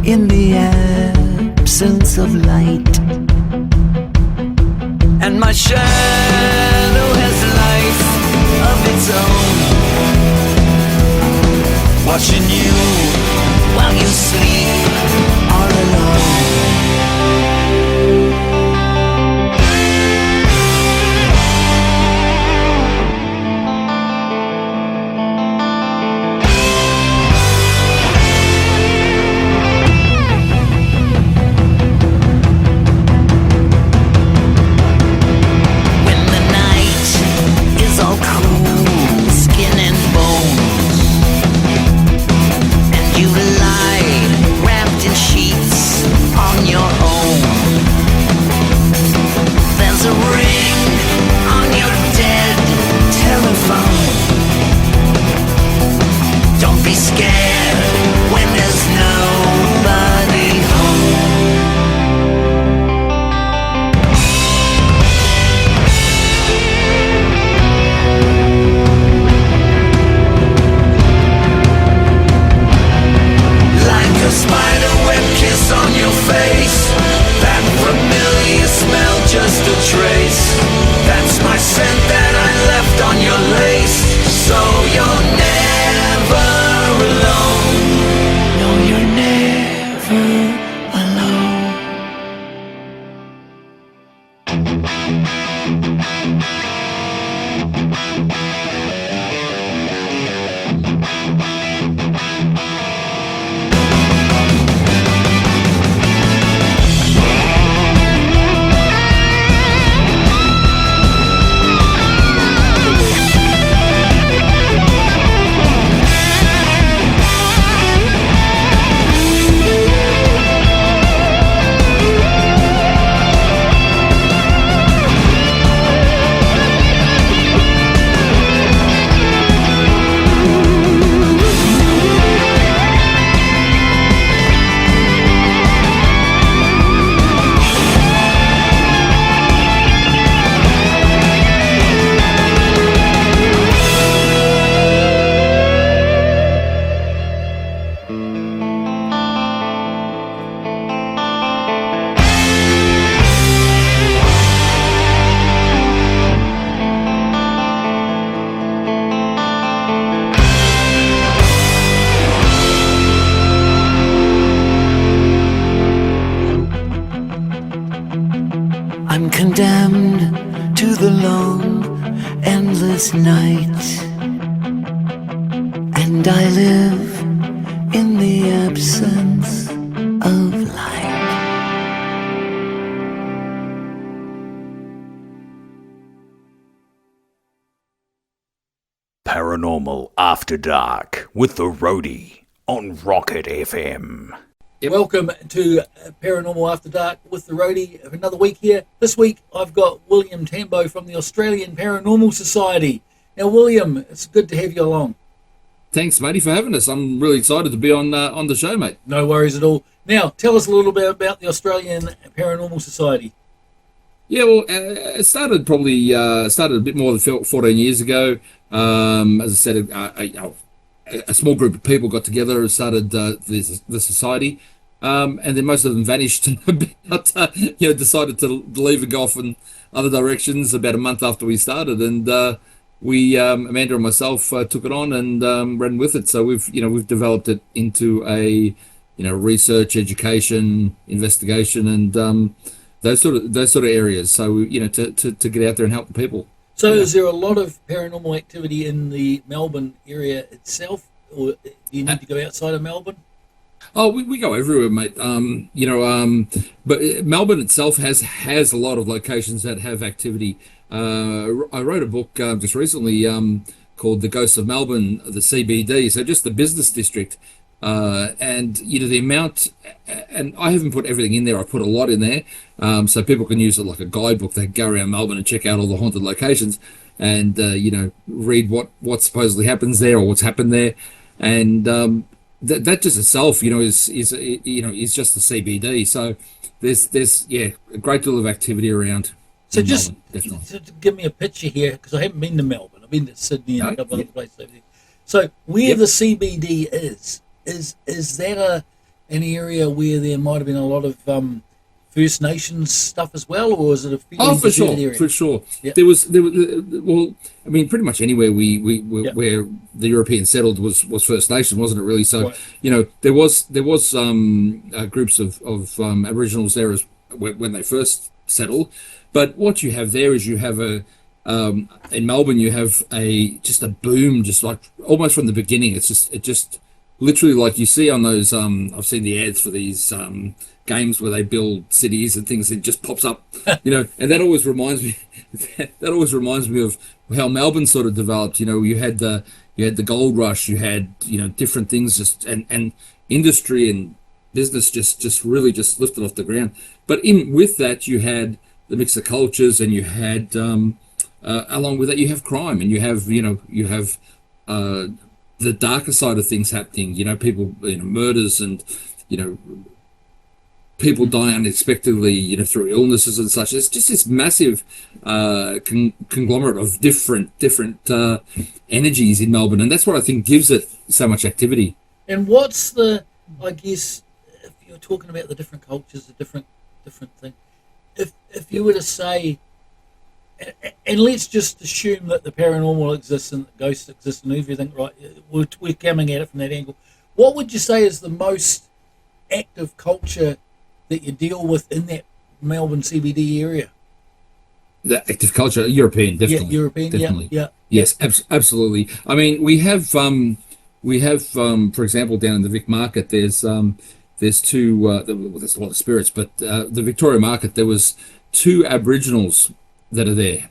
in the absence of light. And my shadow has life of its own, watching you while you sleep all alone. Condemned to the long, endless night, and I live in the absence of light. Paranormal After Dark with the Roadie on Rocket FM. Welcome to Paranormal After Dark with the Roadie. Another week here. This week I've got William Tabone from the Australian Paranormal Society. Now, William, it's good to have you along. Thanks, matey, for having us. I'm really excited to be on the show, mate. No worries at all. Now, tell us a little bit about the Australian Paranormal Society. Yeah, well, it started a bit more than 14 years ago. As I said, a small group of people got together and started the society. And then most of them vanished, but decided to leave and go off in other directions about a month after we started. And we, Amanda and myself, took it on and ran with it. So we've developed it into a research, education, investigation, and those sort of areas. So to get out there and help the people. So is there a lot of paranormal activity in the Melbourne area itself, or do you need to go outside of Melbourne? Oh, we go everywhere, mate. But Melbourne itself has a lot of locations that have activity. I wrote a book just recently called The Ghosts of Melbourne, the CBD, so just the business district. And the amount, and I haven't put everything in there. I put a lot in there, so people can use it like a guidebook. They can go around Melbourne and check out all the haunted locations, and read what supposedly happens there or what's happened there, and that just itself, is just the CBD. So there's a great deal of activity around. So just to give me a picture here, because I haven't been to Melbourne. I've been to Sydney and a couple other places over there. So where the CBD is that an area where there might have been a lot of First Nations stuff as well, or is it a fairly Oh, for sure, deserted area? for sure. Yep. There was, well, I mean, pretty much anywhere Yep. where the Europeans settled was First Nation, wasn't it? Really, so Right. there was groups of Aboriginals there as when they first settled, but what you have there is you have in Melbourne you have just a boom, just like almost from the beginning. It just literally like you see on those. I've seen the ads for these games where they build cities and things. It just pops up, and that always reminds me. That always reminds me of how Melbourne sort of developed. You had the gold rush. You had different things just and industry and business just really just lifted off the ground. But in with that you had the mix of cultures, and you had along with that you have crime, and you have the darker side of things happening. People, murders, and people die unexpectedly, through illnesses and such. It's just this massive conglomerate of different energies in Melbourne, and that's what I think gives it so much activity. And what's the, I guess, if you're talking about the different cultures, the different thing, if you were to say, and let's just assume that the paranormal exists and that ghosts exist and everything, right? We're coming at it from that angle. What would you say is the most active culture that you deal with in that Melbourne CBD area? The active culture, European, definitely. Yeah, European, definitely. Yeah. Yes, absolutely. I mean, we have, for example, down in the Vic Market, there's two. There's a lot of spirits, but the Victoria Market, there was two Aboriginals that are there.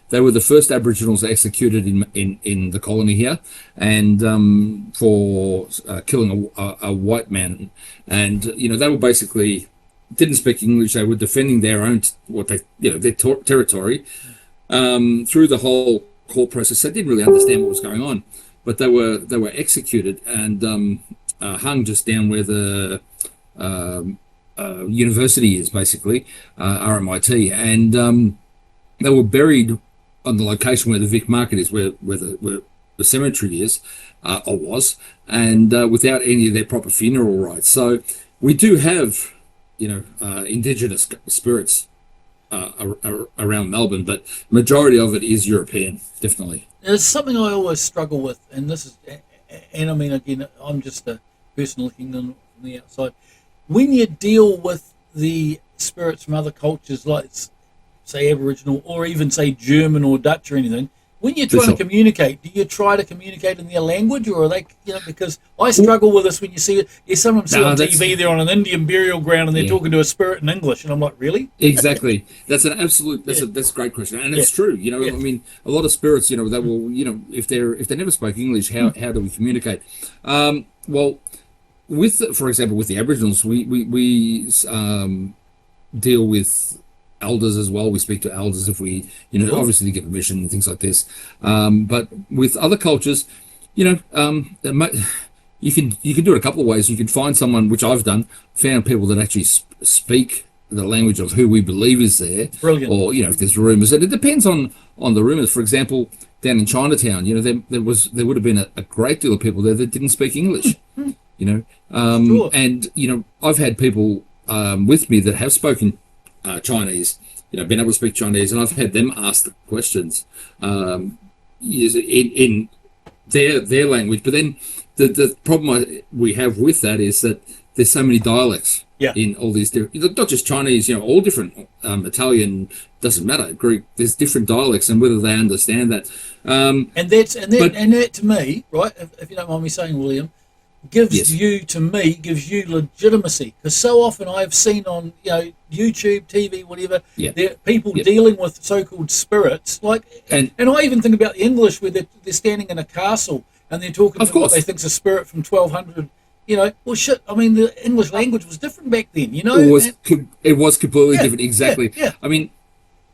They were the first Aboriginals executed in the colony here, and for killing a white man, and they were basically didn't speak English. They were defending their own their territory. Through the whole court process, they didn't really understand what was going on, but they were executed and hung just down where the university is, basically RMIT, and they were buried on the location where the Vic Market is, where the cemetery is or was, and without any of their proper funeral rites. So we do have indigenous spirits around Melbourne, but majority of it is European, definitely. There's something I always struggle with, and this is, and I mean, again, I'm just a person looking in from the outside. When you deal with the spirits from other cultures, like say Aboriginal or even say German or Dutch or anything, when you're trying to communicate, do you try to communicate in their language, or are they, because I struggle with this when you see it. You sometimes see on TV they're on an Indian burial ground and they're talking to a spirit in English, and I'm like, really? Exactly. That's an absolute. That's a great question, and it's true. I mean, a lot of spirits, they will, if they never spoke English, how do we communicate? Well, for example, with the Aboriginals, we deal with elders as well. We speak to elders if we, obviously get permission and things like this. But with other cultures, you can do it a couple of ways. You can find someone, which I've done, found people that actually speak the language of who we believe is there. Brilliant. Or if there's rumors, and it depends on the rumors. For example, down in Chinatown, there would have been a great deal of people there that didn't speak English. Sure. And I've had people with me that have spoken Chinese, been able to speak Chinese, and I've had them ask the questions in their language. But then the problem we have with that is that there's so many dialects in all these different, not just Chinese, all different, Italian, doesn't matter, Greek. There's different dialects, and whether they understand that. And that to me, right? If you don't mind me saying, William, gives you legitimacy, because so often I've seen on YouTube, TV, whatever, there are people dealing with so-called spirits, and I even think about the English where they're standing in a castle and they're talking to what they think's a spirit from 1200. Well, shit. I mean, the English language was different back then. It was completely different. Exactly. Yeah. I mean,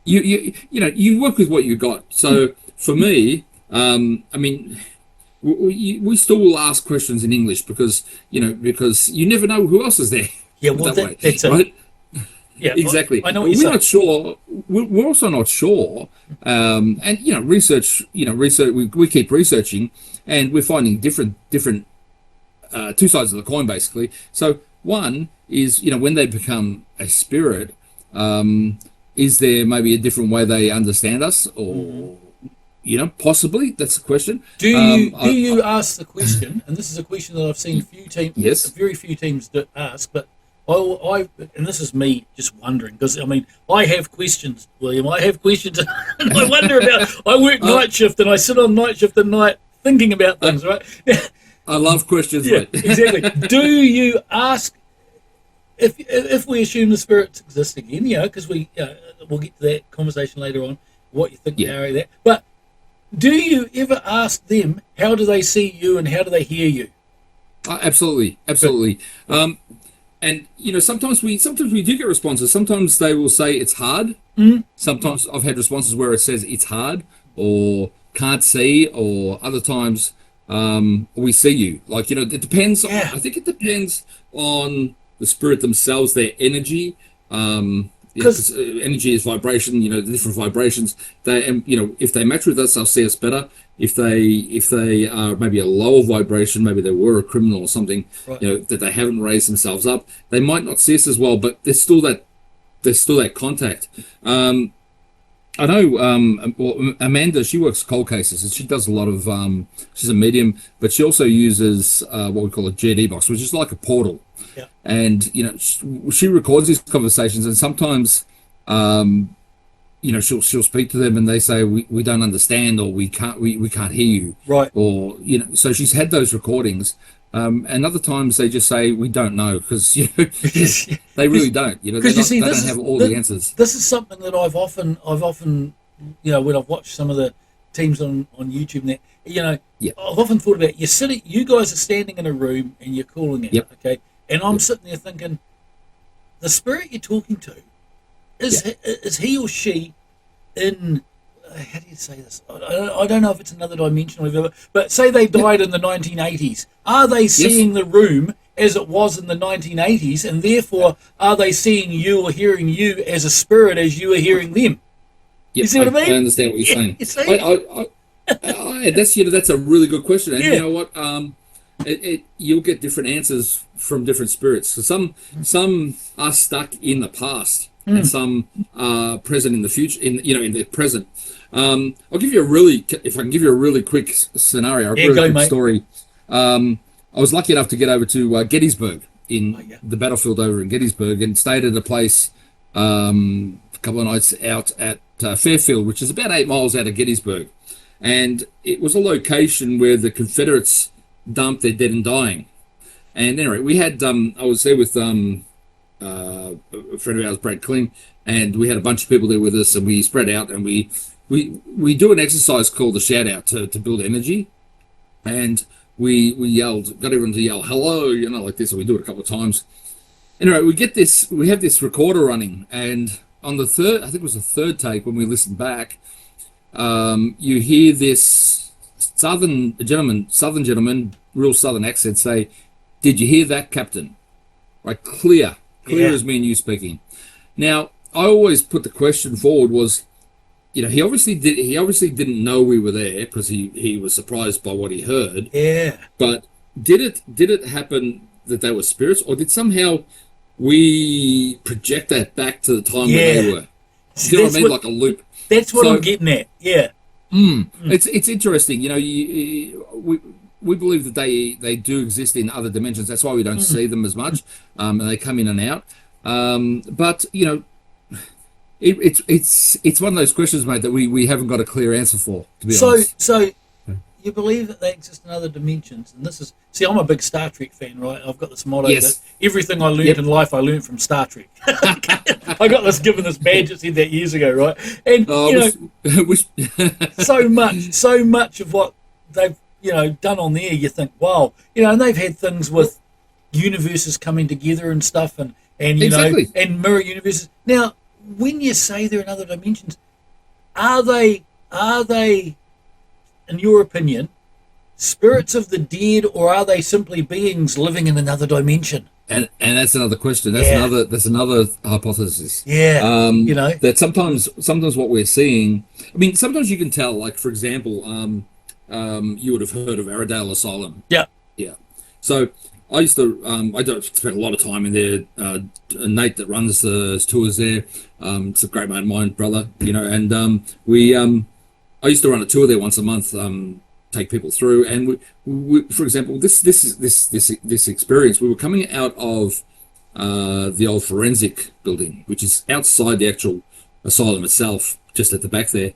you work with what you got. So for me, I mean, we still will ask questions in English because you never know who else is there. Yeah, well, that's right? Yeah, exactly. I know what we're you're not sure. We're also not sure. And research. We keep researching, and we're finding different two sides of the coin, basically. So one is, when they become a spirit, is there maybe a different way they understand us, or possibly? That's the question. Do you ask the question? And this is a question that I've seen very few teams that ask, but and this is me just wondering, because I have questions, William. I have questions, and I wonder about. I work night shift, and I sit on night shift at night thinking about things. Right? I love questions. Yeah, mate. exactly. Do you ask if we assume the spirits exist again? Because we'll get to that conversation later on. What you think they are there, but do you ever ask them how do they see you and how do they hear you? Absolutely. And sometimes we do get responses. Sometimes they will say it's hard. Sometimes I've had responses where it says it's hard or can't see, or other times we see you. It depends. I think it depends on the spirit themselves, their energy. Because energy is vibration, the different vibrations. If they match with us, they'll see us better. If they are maybe a lower vibration, maybe they were a criminal or something, right, that they haven't raised themselves up, they might not see us as well. But there's still that contact. I know Amanda. She works cold cases, and she does a lot of. She's a medium, but she also uses what we call a GD box, which is like a portal. Yeah. And she records these conversations, and sometimes she'll speak to them, and they say we don't understand, or we can't hear you, right? Or so she's had those recordings, and other times they just say we don't know, because they really don't. They don't have all the answers. This is something that I've often when I've watched some of the teams on YouTube and that, I've often thought about you guys are standing in a room and you're calling it, okay. And I'm sitting there thinking, the spirit you're talking to, is he or she in, how do you say this? I don't know if it's another dimension or whatever, but say they died in the 1980s. Are they seeing the room as it was in the 1980s, and therefore are they seeing you or hearing you as a spirit as you are hearing them? You see what I mean? I understand what you're saying. You see? That's a really good question. And you know what? You'll get different answers from different spirits. So some are stuck in the past, and some are present in the future. In the present. I'll give you if I can give you a really quick scenario, quick story. I was lucky enough to get over to Gettysburg in the battlefield over in Gettysburg, and stayed at a place a couple of nights out at Fairfield, which is about 8 miles out of Gettysburg, and it was a location where the Confederates dumped their dead and dying. And anyway, we had I was there with a friend of ours, Brad Kling, and we had a bunch of people there with us, and we spread out, and we do an exercise called the shout out to build energy, and we got everyone to yell hello, like this, and we do it a couple of times. Anyway, we have this recorder running, and on the third, I think it was the third take, when we listened back, you hear this southern gentleman, real southern accent, say, "Did you hear that, Captain?" Right, clear as me and you speaking. Now, I always put the question forward was, he obviously didn't know we were there, because he was surprised by what he heard. Yeah. But did it happen that they were spirits, or did somehow we project that back to the time when they were? You know what I mean? Like a loop. That's what I'm getting at. Yeah. It's interesting. We believe that they do exist in other dimensions. That's why we don't see them as much, and they come in and out. But it's one of those questions, mate, that we haven't got a clear answer for. To be honest. So you believe that they exist in other dimensions, and this is I'm a big Star Trek fan, right? I've got this motto that everything I learned in life I learned from Star Trek. I got given this badge that said that years ago, right? And so much of what they've done on there, you think, wow, and they've had things with universes coming together and stuff, and and mirror universes. Now, when you say they're in other dimensions, are they, in your opinion, spirits of the dead, or are they simply beings living in another dimension? And that's another question. That's another hypothesis. Yeah. That sometimes what we're seeing, sometimes you can tell, like, for example, you would have heard of Airedale Asylum. Yeah. Yeah. So I used to, I don't spend a lot of time in there. Nate that runs the tours there, it's a great mate of mine, brother, and I used to run a tour there once a month, take people through, and for example, this experience, we were coming out of the old forensic building, which is outside the actual asylum itself, just at the back there.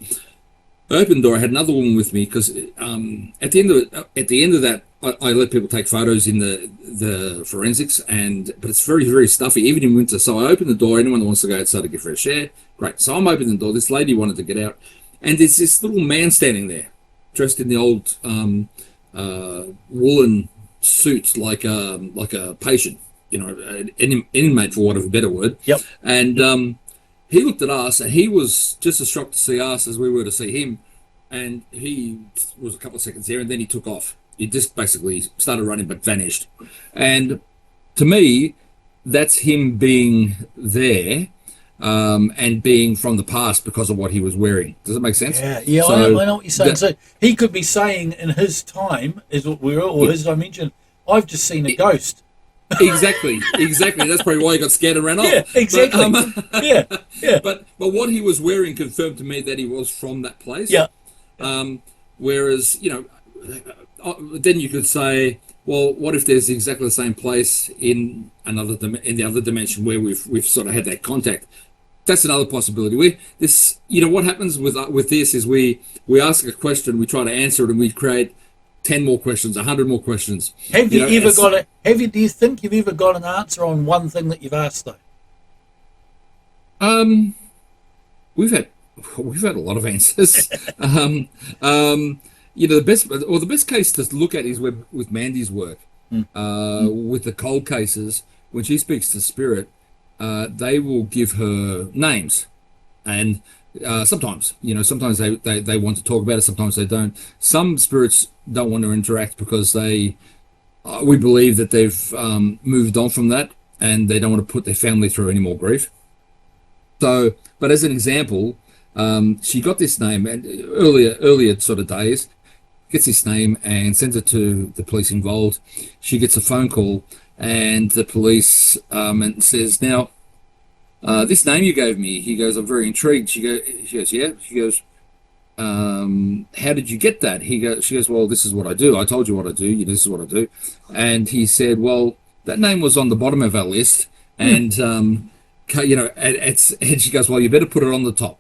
I opened the door. I had another woman with me because at the end of that, I let people take photos in the forensics, but it's very, very stuffy, even in winter. So I opened the door. Anyone that wants to go outside to get fresh air, great. So I'm opening the door. This lady wanted to get out, and there's this little man standing there, dressed in the old woolen suit, like a patient, an inmate, for want of a better word. Yep. And he looked at us, and he was just as shocked to see us as we were to see him. And he was a couple of seconds there, and then he took off. He just basically started running, but vanished. And to me, that's him being there, and being from the past because of what he was wearing. Does it make sense? Yeah, So I know what you're saying. So he could be saying in his time, or his dimension, I've just seen a ghost. Exactly. That's probably why he got scared and ran off. Yeah, exactly. But, yeah. But what he was wearing confirmed to me that he was from that place. Yeah. Whereas, then you could say, well, what if there's exactly the same place in the other dimension where we've sort of had that contact? That's another possibility. What happens with this is we ask a question, we try to answer it, and we create 10 more questions, 100 more questions. Do you think you've ever got an answer on one thing that you've asked though? We've had a lot of answers. The best case to look at is with Mandy's work. With the cold cases, when she speaks to spirit, they will give her names, and sometimes they want to talk about it, sometimes they don't. Some spirits don't want to interact because we believe that they've moved on from that, and they don't want to put their family through any more grief. So, but as an example, she got this name, and earlier sort of days, gets this name and sends it to the police involved. She gets a phone call, and the police and says, now, this name you gave me. He goes, I'm very intrigued. She goes, yeah. She goes, how did you get that? She goes, well, this is what I do. I told you what I do. This is what I do. And he said, well, that name was on the bottom of our list, and and she goes, well, you better put it on the top.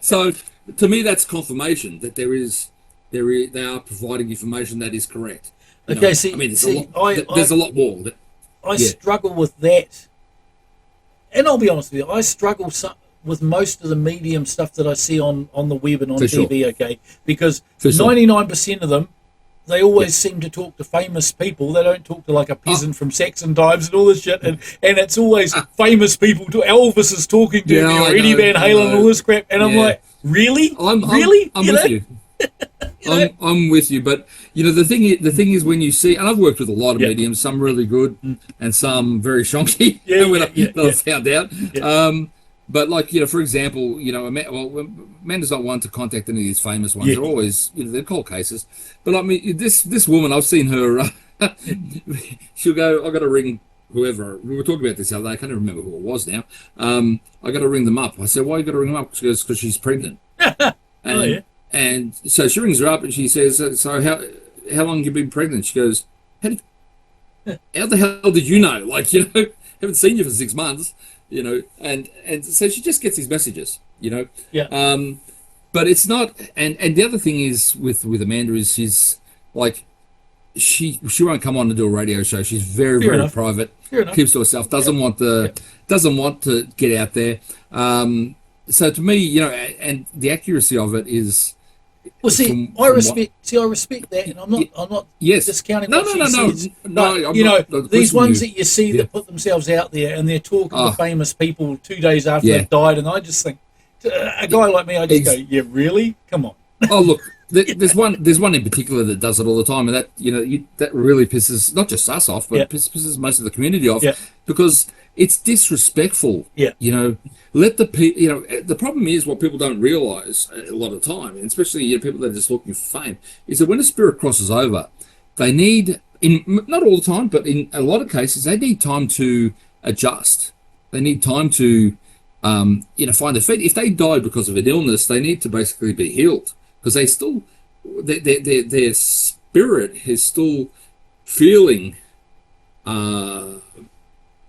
So to me, that's confirmation that they are providing information that is correct. Okay, there's a lot more. I struggle with that, and I'll be honest with you, I struggle with most of the medium stuff that I see on the web and on TV. Sure. Okay, because 99% of them, they always seem to talk to famous people. They don't talk to like a peasant from Saxon times and all this shit. And it's always famous people. Elvis is talking to Eddie Van Halen and all this crap. And I'm like, really? I'm with you. I'm with you. But the thing is when you see, and I've worked with a lot of mediums, some really good and some very shonky. I found out. Yeah. But for example, Amanda's not one to contact any of these famous ones. They're always, they're cold cases. But I mean, this woman, I've seen her. She'll go, I got to ring whoever. We were talking about this the other day. I can't even remember who it was now. I got to ring them up. I said, why you got to ring them up? She goes, because she's pregnant. And so she rings her up and she says, so how long have you been pregnant? She goes, how the hell did you know? Haven't seen you for 6 months. And so she just gets these messages, but it's not, and the other thing is with Amanda is she's like, she won't come on to do a radio show. She's very private, keeps to herself, doesn't want to get out there. So to me, and the accuracy of it is, well, I respect that, and I'm not discounting what she says. These ones that you see that put themselves out there and they're talking to famous people 2 days after they've died, and I just think, a guy like me, I just go, yeah, really? Come on. Oh, look, there's one in particular that does it all the time, and that that really pisses not just us off, but pisses most of the community off because it's disrespectful. Let the people. The problem is what people don't realise a lot of the time, and especially people that are just looking for fame, is that when a spirit crosses over, they need not all the time, but in a lot of cases, they need time to adjust. They need time to, find their feet. If they died because of an illness, they need to basically be healed because they still, their spirit is still feeling the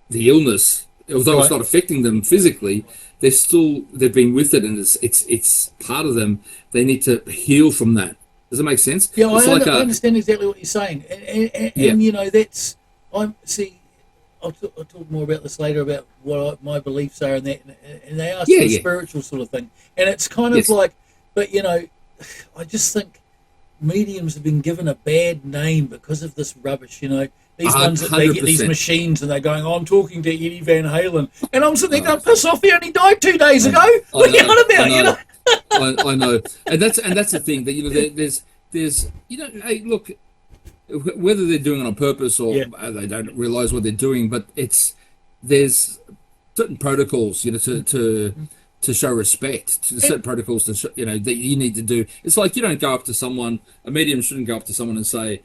illness, although it's not affecting them physically. They've been with it, and it's part of them. They need to heal from that. Does that make sense? Yeah, I understand exactly what you're saying, and that's I'll talk more about this later about what my beliefs are and that, and they are sort of spiritual sort of thing, and it's kind of like, but I just think mediums have been given a bad name because of this rubbish. These ones that they get these machines and they're going, I'm talking to Eddie Van Halen, and I'm sitting there going, piss off, he only died 2 days ago. What are you on about? I know, and that's the thing that there's hey, look, whether they're doing it on purpose or they don't realize what they're doing, but there's certain protocols to show respect, to certain protocols to that you need to do. It's like you don't go up to someone, a medium shouldn't go up to someone and say,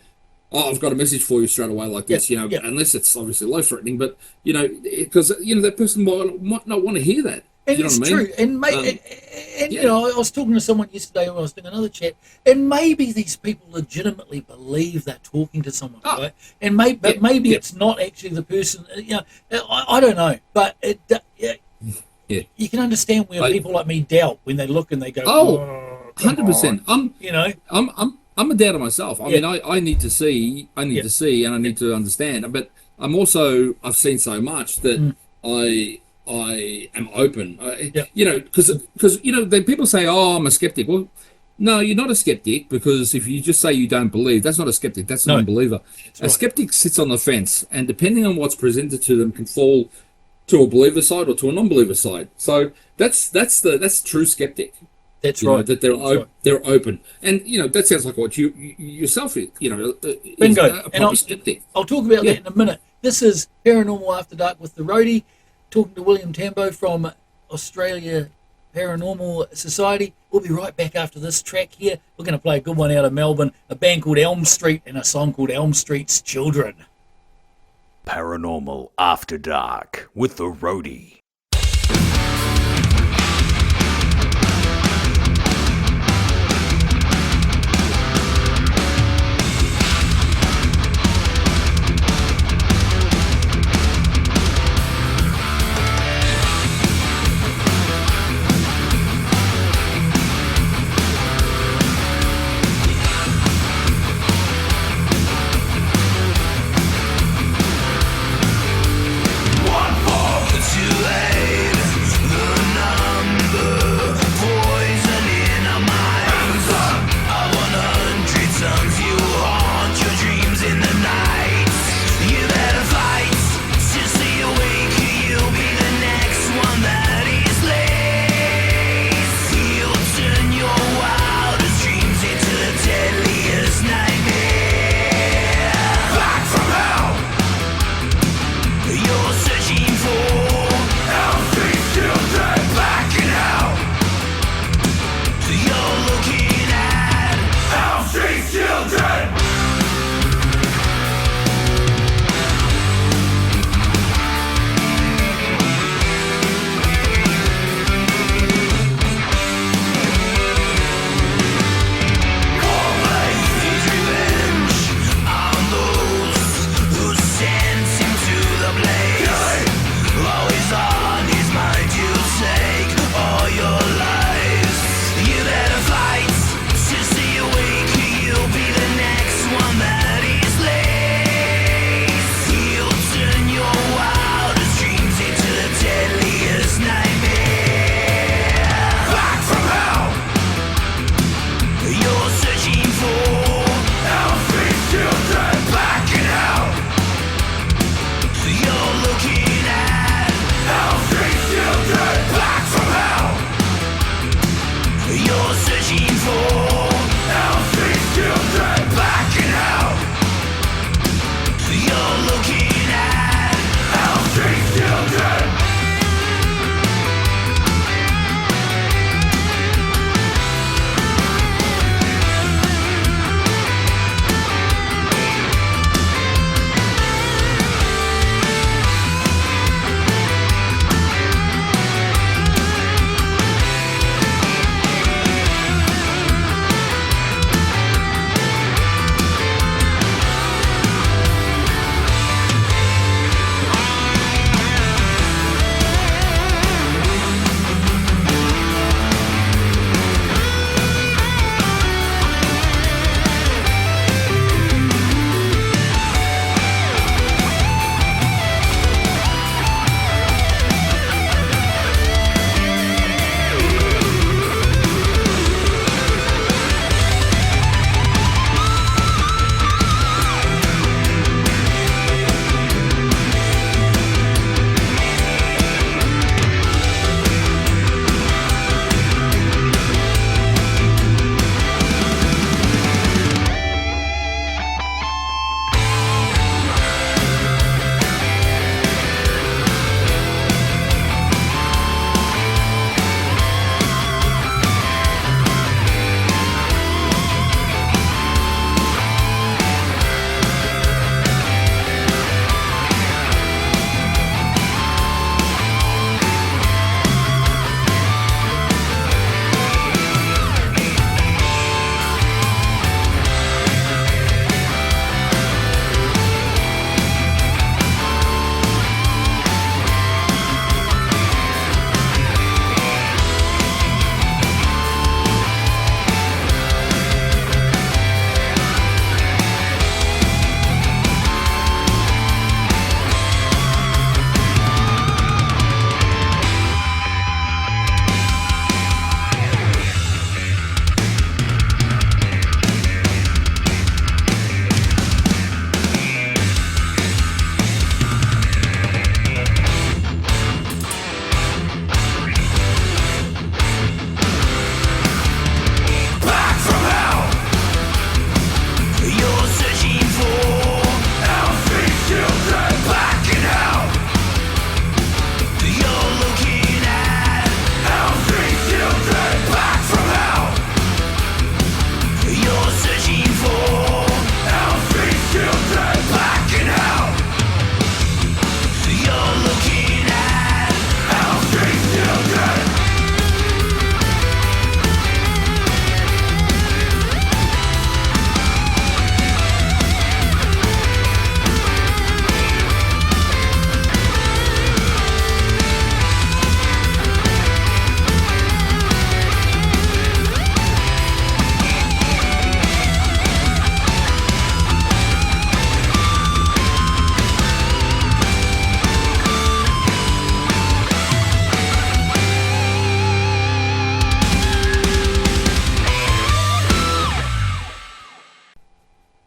oh, I've got a message for you straight away like this, unless it's obviously life-threatening, but because that person might not want to hear that. And it's true. And I was talking to someone yesterday when I was doing another chat, and maybe these people legitimately believe they're talking to someone, right? And maybe it's not actually the person. I don't know, but you can understand where people like me doubt when they look and they go, 100%. I'm a doubter myself. I mean, I need to see, and I need to understand. But I've seen so much that I am open. Because then people say, "Oh, I'm a skeptic." Well, no, you're not a skeptic, because if you just say you don't believe, that's not a skeptic. That's an unbeliever. A skeptic sits on the fence, and depending on what's presented to them, can fall to a believer side or to a non-believer side. So that's true skeptic. That's right. That they're open, and that sounds like what you yourself bingo. Is a proper skeptic. I'll talk about that in a minute. This is Paranormal After Dark with the Roadie, talking to William Tabone from Australia Paranormal Society. We'll be right back after this track here. We're going to play a good one out of Melbourne, a band called Elm Street and a song called Elm Street's Children. Paranormal After Dark with the Roadie. One for the two.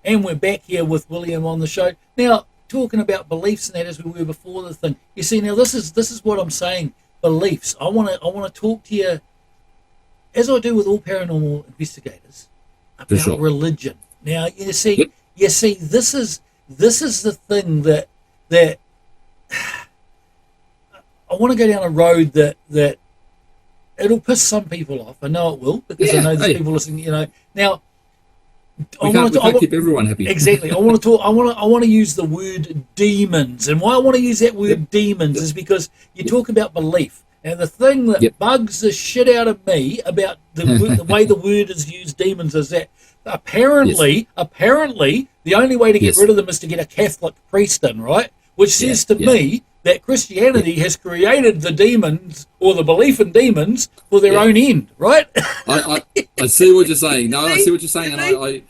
And we're back here with William on the show. Now, talking about beliefs and that as we were before the thing. You see, now this is what I'm saying, beliefs. I wanna talk to you, as I do with all paranormal investigators, about religion. Now, you see, this is the thing that I want to go down a road that it'll piss some people off. I know it will, because I know there's people listening. Now we can't keep everyone happy. Exactly. I want to use the word demons, and why I want to use that word demons is because you talk about belief, and the thing that bugs the shit out of me about the way the word is used, demons, is that apparently the only way to get rid of them is to get a Catholic priest in, right? Which says to me that Christianity has created the demons, or the belief in demons, for their own end, right? I see what you're saying. No, I see what you're saying, and I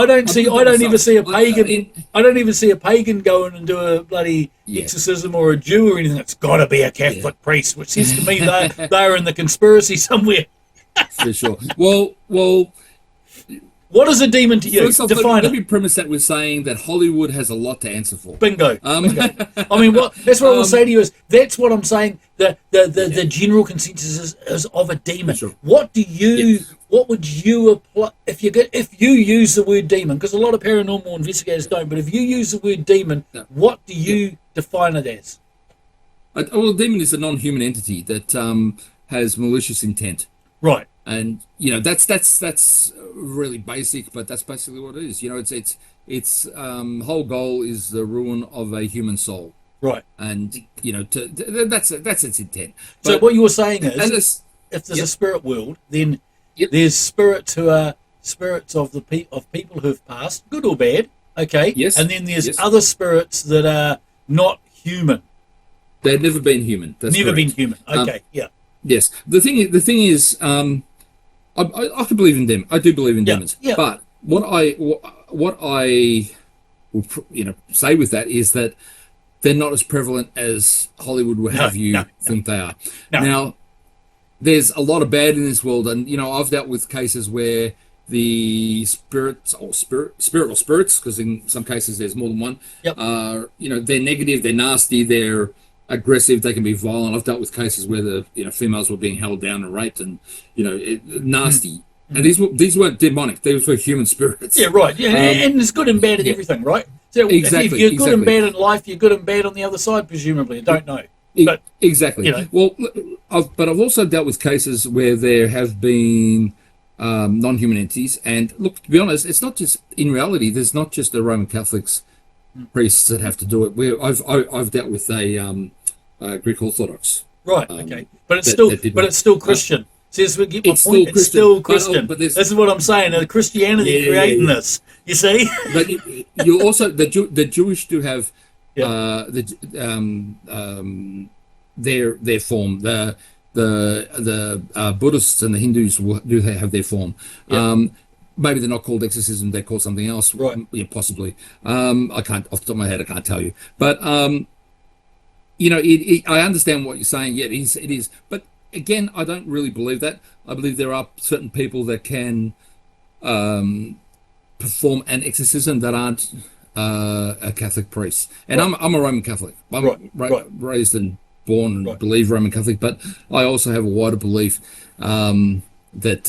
don't even see a pagan. I don't even see a pagan going and do a bloody exorcism, or a Jew or anything. It's got to be a Catholic priest, which says to me they're in the conspiracy somewhere. For sure. Well. What is a demon to you? First off, Define let me premise that with saying that Hollywood has a lot to answer for. Bingo. Bingo. I mean, that's what I will say to you is, that's what I'm saying. The general consensus is of a demon. Sure. What do you? What would you apply if you use the word demon? Because a lot of paranormal investigators don't. But if you use the word demon, what do you define it as? Well, a demon is a non-human entity that has malicious intent. Right. And that's really basic, but that's basically what it is. Its whole goal is the ruin of a human soul. Right. And that's its intent. But, so what you're saying is, if there's a spirit world, then there's spirits who are spirits of people who have passed, good or bad. Okay. Yes. And then there's other spirits that are not human. They've never been human. That's never correct. been human. Okay. Yes. The thing is, I can believe in them. I do believe in demons. Yeah. But what I will say with that is that they're not as prevalent as Hollywood would have you think they are. No. Now, there's a lot of bad in this world, and I've dealt with cases where the spirits, because in some cases there's more than one. They're negative, they're nasty, they're aggressive, they can be violent. I've dealt with cases where the females were being held down and raped, and nasty. And these weren't demonic; they were human spirits. Yeah, right. Yeah, and there's good and bad in everything, right? So exactly. If you're good and bad in life, you're good and bad on the other side, presumably. I don't know. But, exactly. Well, I've also dealt with cases where there have been non-human entities, and look, to be honest, it's not just in reality. There's not just the Roman Catholics priests that have to do it. I've dealt with a Greek Orthodox. Right. Okay. But it's still Christian. See, this would get my point. It's still Christian. But this is what I'm saying. Christianity creating this. You see. But you also the Jewish do have their form. The Buddhists and the Hindus do have their form. Maybe they're not called exorcism; they're called something else. Right? Yeah, possibly. I can't off the top of my head. I can't tell you. But I understand what you're saying. Yeah, it is. But again, I don't really believe that. I believe there are certain people that can perform an exorcism that aren't a Catholic priest. And I'm a Roman Catholic. I'm raised and born and believe Roman Catholic, but I also have a wider belief that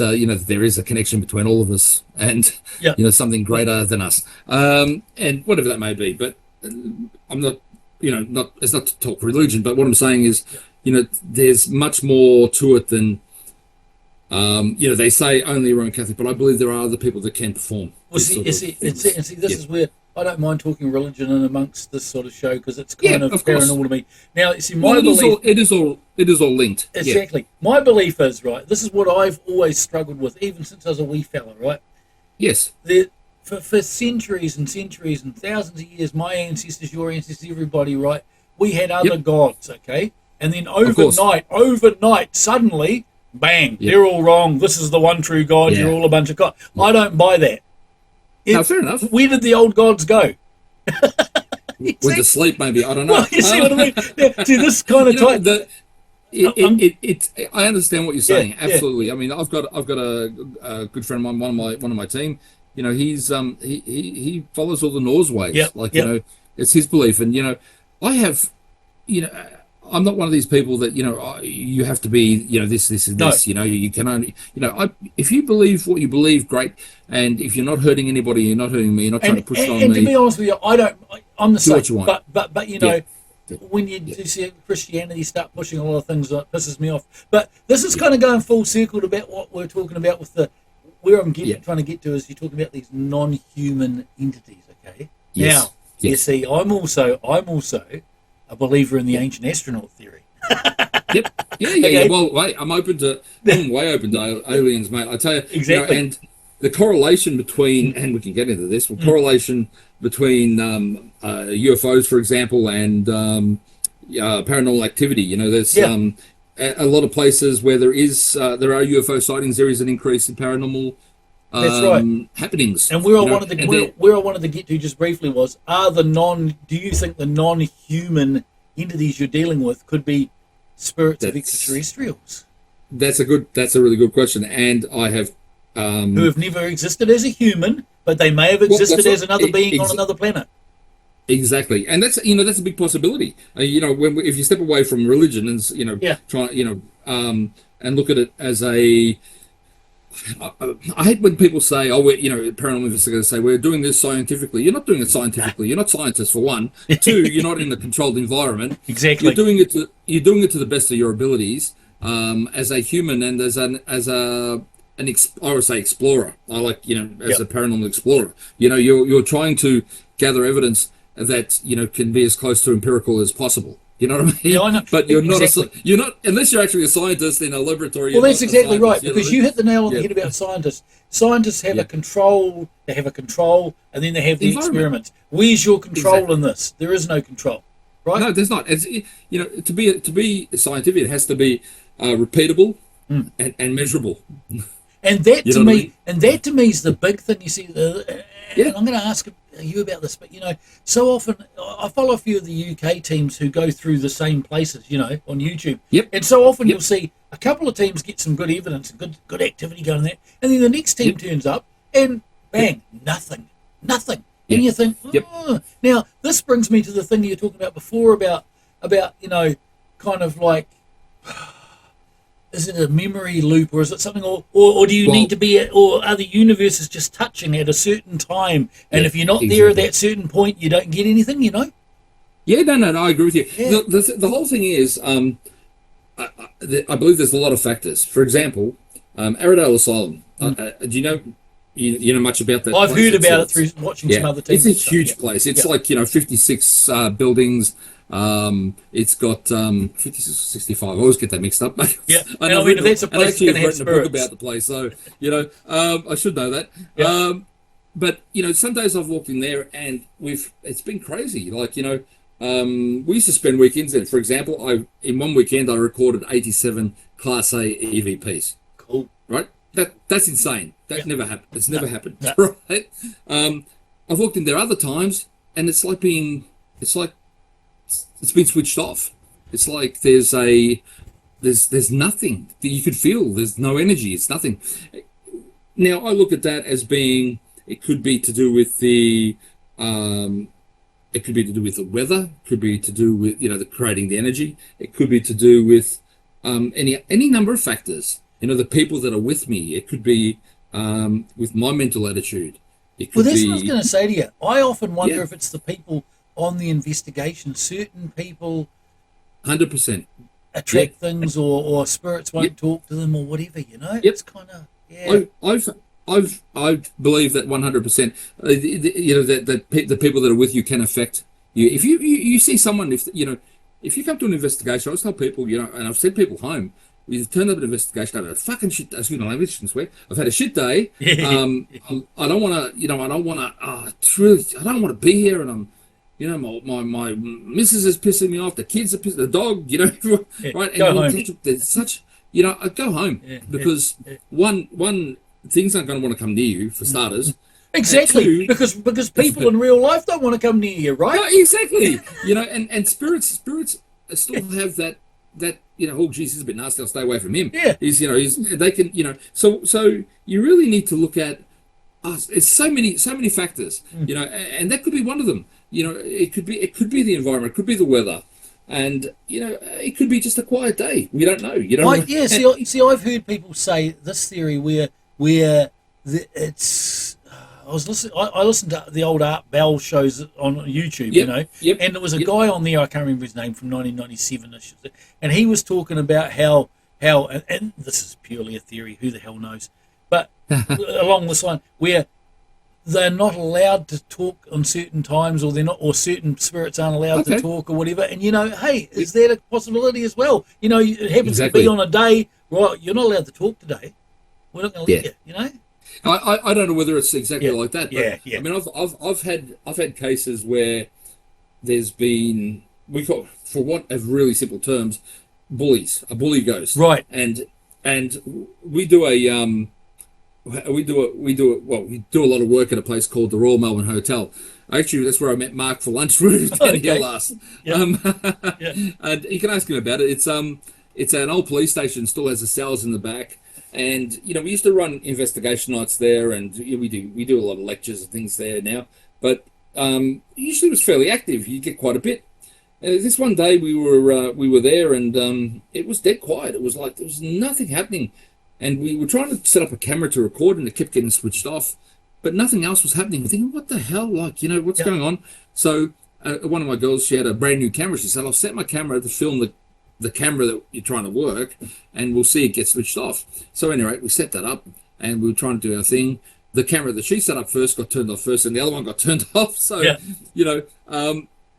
there is a connection between all of us and something greater than us, and whatever that may be. But I'm not, it's not to talk religion, but what I'm saying is, there's much more to it than, they say only Roman Catholic, but I believe there are other people that can perform. Well, this is where I don't mind talking religion in amongst this sort of show, because it's kind of paranormal to me. Now, see, it is all linked. Exactly. Yeah. My belief is, right, this is what I've always struggled with, even since I was a wee fella, right? Yes. For centuries and centuries and thousands of years, my ancestors, your ancestors, everybody, right, we had other gods, okay? And then overnight, suddenly, bang, they're all wrong. This is the one true God. You're all a bunch of gods. I don't buy that. No, fair enough. Where did the old gods go? With the sleep, maybe. I don't know. Well, you see what I mean? See, this kind of type. I understand what you're saying. Absolutely. I mean, I've got a good friend of mine, one of my team. he follows all the Norse ways. Yep, Like, yep. it's his belief. And, I have, I'm not one of these people that, you have to be, this, and No. this, you can only, if you believe what you believe, great. And if you're not hurting anybody, you're not hurting me, you're not trying to push it on and me. to be honest with you, I'm the Do same. what you want. But when you do see Christianity start pushing a lot of things that pisses me off. But this is kind of going full circle to about what we're talking about with where I'm trying to get to is you're talking about these non-human entities, okay? Yes. Now, you see, I'm also a believer in the ancient astronaut theory. Yep. Yeah. Okay. Well, wait, I'm way open to aliens, mate. I tell you, Exactly. and the correlation between, and we can get into this, correlation between UFOs, for example, and paranormal activity. There's a lot of places where there are UFO sightings. There is an increase in paranormal That's right. happenings. And where I wanted to get to just briefly was, do you think the non-human entities you're dealing with could be spirits of extraterrestrials? That's a really good question. And I have who have never existed as a human, but they may have existed as another being on another planet. Exactly, and that's a big possibility. If you step away from religion and try and look at it as a, I hate when people say, "Oh, paranormal investigators say we're doing this scientifically." You're not doing it scientifically. You're not scientists, for one. Two, you're not in a controlled environment. Exactly. You're doing it to the best of your abilities as a human and as I would say explorer. I like as a paranormal explorer. You're trying to gather evidence that can be as close to empirical as possible. You know what I mean? Yeah, I know. But you're Exactly. not unless you're actually a scientist in a laboratory. Well, that's exactly right, because you hit the nail on the Yeah. head about scientists. Scientists have a control, and then they have the Environment. experiments. Where's your control Exactly. in this? There is no control, right? No, there's not. It's to be scientific, it has to be repeatable and measurable. And that You to know what I me, mean? and that to me is the big thing. You see, and I'm going to ask you about this, but so often I follow a few of the UK teams who go through the same places, on YouTube. Yep. And so often Yep. you'll see a couple of teams get some good evidence, good activity going there, and then the next team turns up and bang, nothing. And Yep. you think, Yep. Now this brings me to the thing you were talking about before about kind of like. Is it a memory loop, or is it something, or do you need to be, or are the universes just touching at a certain time, and if you're not there at that certain point, you don't get anything, Yeah, no, I agree with you. Yeah. The whole thing is, I believe there's a lot of factors. For example, Aradale Asylum. Do you know? You know much about that? I've place? heard about it through watching some other teams. It's a huge place. It's like 56 buildings. It's got 56 or 65. I always get that mixed up. Yeah, I and I mean, if that's a place actually that's gonna have written a book spirits. about the place, so I should know that. Yeah. But some days I've walked in there and it's been crazy. Like we used to spend weekends there. For example, in one weekend I recorded 87 Class A EVPs. Cool. Right? That's insane. That never happened. It's never happened. No. Right? I've walked in there other times and it's like it's been switched off. It's like there's nothing that you could feel. There's no energy. It's nothing. Now I look at that as being, it could be to do with the weather. It could be to do with the creating the energy. It could be to do with any number of factors. The people that are with me. It could be with my mental attitude. It could Well, that's be, what I was going to say to you. I often wonder Yeah. if it's the people on the investigation. Certain people 100%. attract things, or spirits won't talk to them, or whatever. It's kind of I believe that 100%. The people that are with you can affect you. If you see someone, if you come to an investigation, I always tell people, and I've sent people home. We've turned up an investigation. I've had a fucking shit. Excuse my language, can swear. I've had a shit day. I don't want to. Truly, I don't want to be here, and I'm. My missus is pissing me off. The kids are pissing. The dog. Right? And Go home. there's such. I go home because one things aren't going to want to come near you for starters. exactly, because people in real life don't want to come near you, right? No, exactly. And spirits still have that oh geez, he's a bit nasty, I'll stay away from him. Yeah. They can, so you really need to look at it's so many factors, and that could be one of them. It could be the environment, it could be the weather, and it could be just a quiet day. We don't know. Yeah. See, I've heard people say this theory where it's. I listened to the old Art Bell shows on YouTube, Yep. and there was a guy on there, I can't remember his name, from 1997, and he was talking about how and this is purely a theory, who the hell knows, but along this line, where they're not allowed to talk on certain times, or they're not, or certain spirits aren't allowed to talk, or whatever. And hey, is that a possibility as well? It happens to be on a day, right? You're not allowed to talk today. We're not going to let you. I don't know whether it's exactly like that. But, Yeah. I mean, I've had cases where there's been, we call, for want of really simple terms, bullies. A bully ghost. Right. And we do we do a lot of work at a place called the Royal Melbourne Hotel. Actually, that's where I met Mark for lunch. We were down here last. And you can ask him about it. It's an old police station, still has the cells in the back. And we used to run investigation nights there, and we do a lot of lectures and things there now. But usually it was fairly active. You get quite a bit. This one day we were there, and it was dead quiet. It was like there was nothing happening, and we were trying to set up a camera to record, and it kept getting switched off, but nothing else was happening. I'm thinking, what the hell? Like, what's going on? So one of my girls, she had a brand new camera. She said, I'll set my camera to film the camera that you're trying to work, and we'll see it get switched off. So anyway, we set that up, and we were trying to do our thing. The camera that she set up first got turned off first, and the other one got turned off. So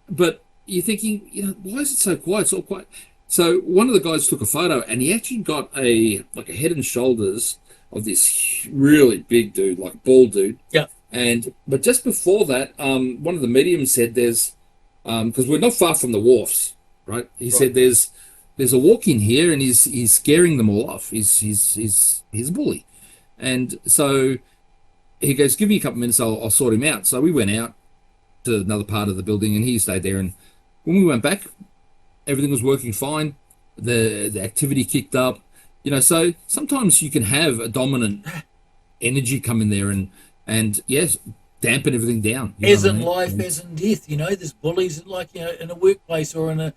but you're thinking, why is it so quiet? It's all quiet. So one of the guys took a photo, and he actually got a head and shoulders of this really big dude, like bald dude. Yeah. But just before that, one of the mediums said there's, because we're not far from the wharfs, right? He said there's a walk in here, and he's scaring them all off. He's a bully, and so he goes, give me a couple of minutes, I'll sort him out. So we went out to another part of the building, and he stayed there. And when we went back, everything was working fine. The activity kicked up, So sometimes you can have a dominant energy come in there and yes, dampen everything down. As in life, as in death, there's bullies like in a workplace or in a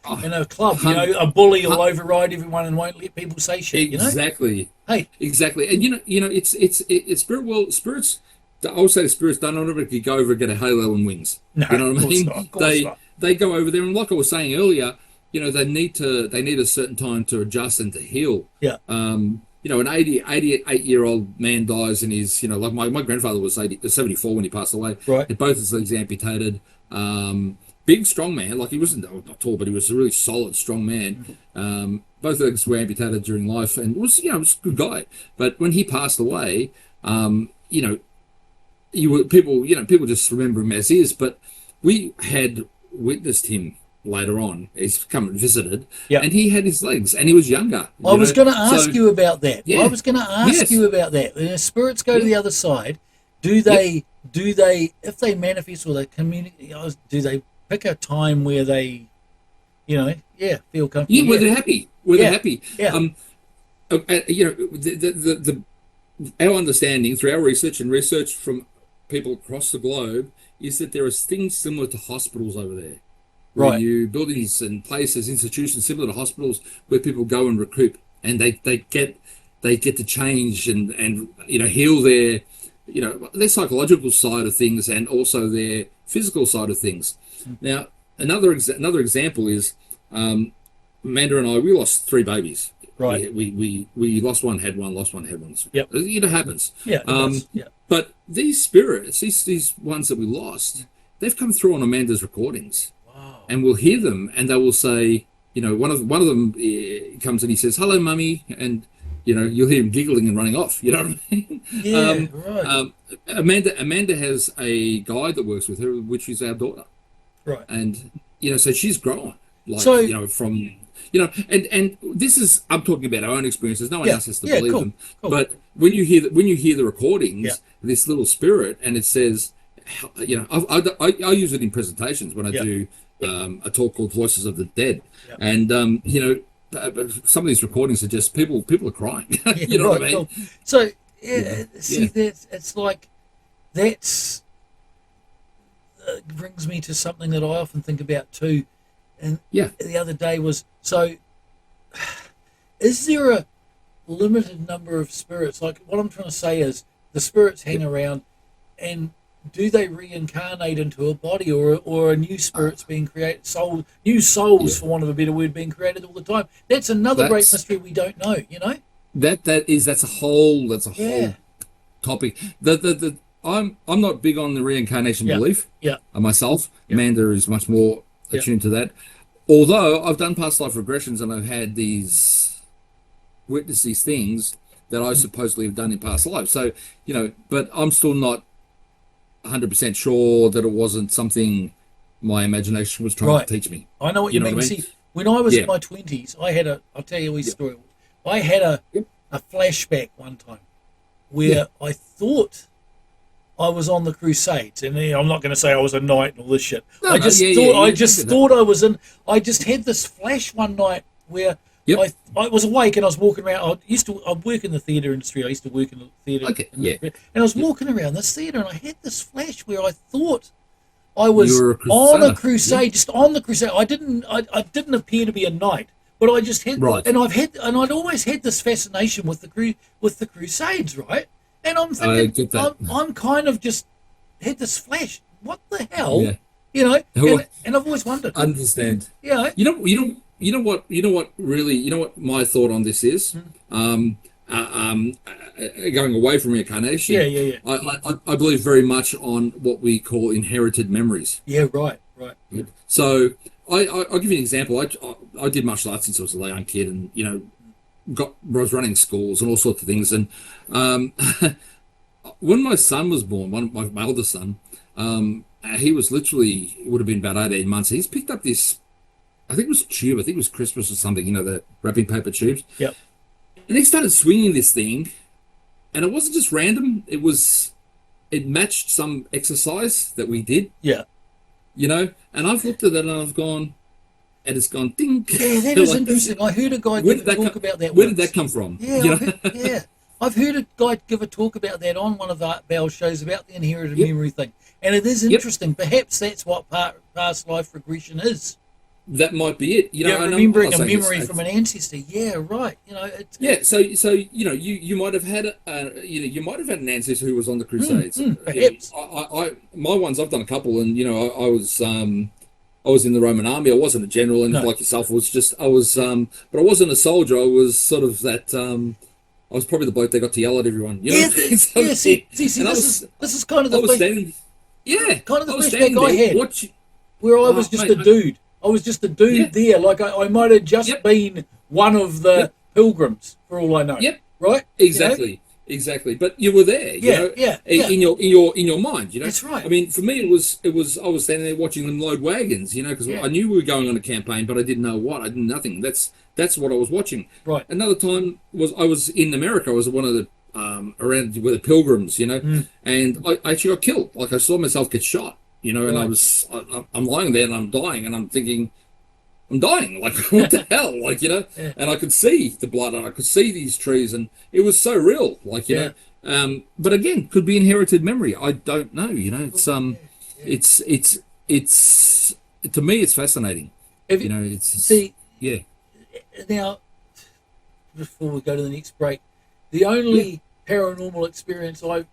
club. A bully will override everyone and won't let people say shit. Exactly. Hey, exactly. And it's spirit world. Spirits. I would say the spirits don't automatically go over and get a halo and wings. No, you know what I mean? Not. They go over there, and like I was saying earlier, they need a certain time to adjust and to heal. Yeah. An 88-year-old man dies, and he's, like my grandfather was 74 when he passed away. Right. And both his legs amputated. Big, strong man. Like, he wasn't not tall, but he was a really solid, strong man. Both legs were amputated during life, and was a good guy. But when he passed away, people just remember him as is. But we had witnessed him later on. He's come and visited, and he had his legs, and he was younger. I was going to ask you about that. Yeah. I was going to ask you about that. When spirits go to the other side, do they, if they manifest or they communicate, do they pick a time where they, feel comfortable? Yeah, where they're happy. They're happy. Yeah. Our understanding through our research from people across the globe is that there are things similar to hospitals over there. Right. Buildings and places, institutions similar to hospitals where people go and recoup, and they get to change and heal their psychological side of things and also their physical side of things. Now, another example is Amanda and I, we lost 3 babies. Right. We lost one, had one, lost one, had one. Yep. It happens. Yeah. Yeah. But these spirits, these ones that we lost, they've come through on Amanda's recordings. Wow. And we'll hear them, and they will say, one of them comes and he says, "Hello, mummy," and you'll hear him giggling and running off. You know what I mean? Yeah. Right. Amanda has a guide that works with her, which is our daughter. Right. And so she's grown, from. And this is, I'm talking about our own experiences. No one else has to believe them. Cool. But when you hear the recordings, this little spirit, and it says, I use it in presentations when I do a talk called Voices of the Dead, and some of these recordings are just people are crying. You know what I mean? Cool. So it's like that's brings me to something that I often think about too. And the other day was, so is there a limited number of spirits? Like, what I'm trying to say is the spirits hang around, and do they reincarnate into a body, or are new spirits being created, new souls, for want of a better word, being created all the time? That's another great mystery we don't know, you know? That's a whole topic. I'm not big on the reincarnation belief myself. Amanda is much more attuned to that. Although I've done past life regressions and I've had witnessed these things that I supposedly have done in past lives. So, you know, but I'm still not 100% sure that it wasn't something my imagination was trying to teach me. I know what you mean. What I mean? See, when I was in my 20s, I'll tell you a wee story. I had a flashback one time where I thought I was on the Crusades, and I'm not going to say I was a knight and all this shit. I just thought I was in. I just had this flash one night where I was awake and I was walking around. I work in the theatre industry. I used to work in the theatre, and I was walking around this theatre, and I had this flash where I thought I was on a crusade, just on the crusade. I didn't appear to be a knight, but I just had, and I'd always had this fascination with the Crusades, right? And I'm thinking, I'm kind of just had this flash. What the hell? Yeah. You know, and I've always wondered. Understand. Yeah. You know what my thought on this is? Going away from reincarnation. I believe very much on what we call inherited memories. Yeah, right. So I'll give you an example. I did martial arts since I was a young kid, and you know, was running schools and all sorts of things. And when my son was born, my oldest son, he was literally, it would have been about 18 months. He's picked up this, I think it was tube, I think it was Christmas or something, you know, the wrapping paper tubes. Yep. And he started swinging this thing, and it wasn't just random. It matched some exercise that we did. Yeah. You know, and I've looked at it and I've gone, and it's gone ding. Yeah, that is interesting. I heard a guy give a talk about that. Where did that come from? Yeah, you know? I've heard a guy give a talk about that on one of Art Bell's shows about the inherited memory thing, and it is interesting. Perhaps that's what past life regression is. That might be it. You know, remembering a memory from an ancestor. Yeah, right. You know. So you know, you might have had you might have had an ancestor who was on the Crusades. Perhaps. My ones, I've done a couple, and you know, I was in the Roman army. I wasn't a general, and like yourself, I was but I wasn't a soldier. I was sort of that. I was probably the bloke that got to yell at everyone. You know? This is kind of the flashback I had. Where I was just a dude. I was just a dude there. Like I might have just been one of the pilgrims, for all I know. Yep. Right. Exactly. You know? Exactly. But you were there. In your mind. You know. That's right. I mean, for me, it was. I was standing there watching them load wagons. You know, because I knew we were going on a campaign, but I didn't know what. I did nothing. That's what I was watching. Right. Another time I was in America. I was one of the around with the pilgrims. You know, and I actually got killed. Like I saw myself get shot. You know, and I'm lying there and I'm dying, and I'm thinking, I'm dying. Like, what the hell? Like, you know, and I could see the blood and I could see these trees, and it was so real. Like, you know, but again, could be inherited memory. I don't know. You know, it's to me, it's fascinating. You know, Now, before we go to the next break, the only paranormal experience I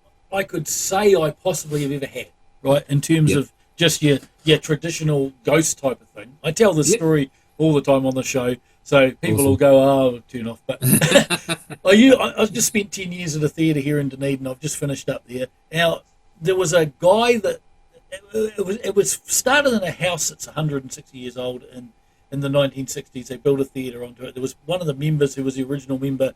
could say I possibly have ever had. Right, in terms of just your traditional ghost type of thing. I tell this story all the time on the show, so people will go, "Oh, turn off." But I just spent 10 years at a theatre here in Dunedin. I've just finished up there. Now, there was a guy that it was started in a house that's 160 years old, and in the 1960s they built a theatre onto it. There was one of the members who was the original member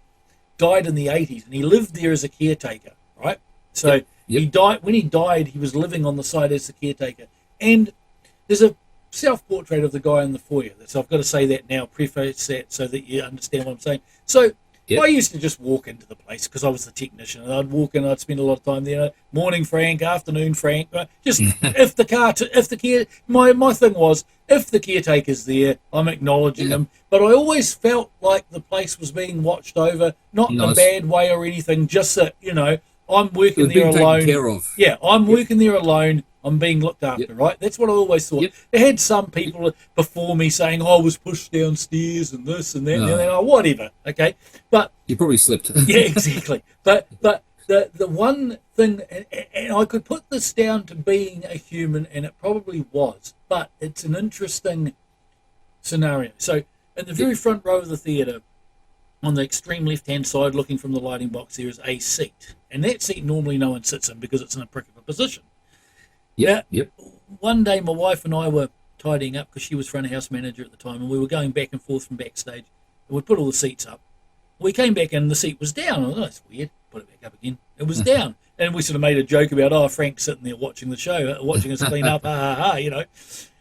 died in the 80s, and he lived there as a caretaker. Right, so. He died. When he died, he was living on the side as the caretaker. And there's a self-portrait of the guy in the foyer. So I've got to say that now, preface that so that you understand what I'm saying. So I used to just walk into the place because I was the technician, and I'd walk in. I'd spend a lot of time there. Morning, Frank. Afternoon, Frank. Just my thing was, if the caretaker's there, I'm acknowledging him. But I always felt like the place was being watched over, not in a bad way or anything. Just that, you know, I'm working It's there being taken alone. care of. Yeah, I'm working there alone. I'm being looked after, right? That's what I always thought. Yep. They had some people before me saying, "Oh, I was pushed downstairs and this and that," and then, oh, whatever. Okay, but You probably slipped. yeah, exactly. But the one thing, and I could put this down to being a human, and it probably was, but it's an interesting scenario. So in the very front row of the theatre, on the extreme left-hand side, looking from the lighting box, there is a seat, and that seat normally no one sits in because it's in a prick of a position. Yep. Now, one day my wife and I were tidying up because she was front of house manager at the time, and we were going back and forth from backstage, and we put all the seats up. We came back and the seat was down. Oh, that's weird. Put it back up again. It was down. And we sort of made a joke about, oh, Frank's sitting there watching the show, watching us clean up, ha, ha, ha, you know.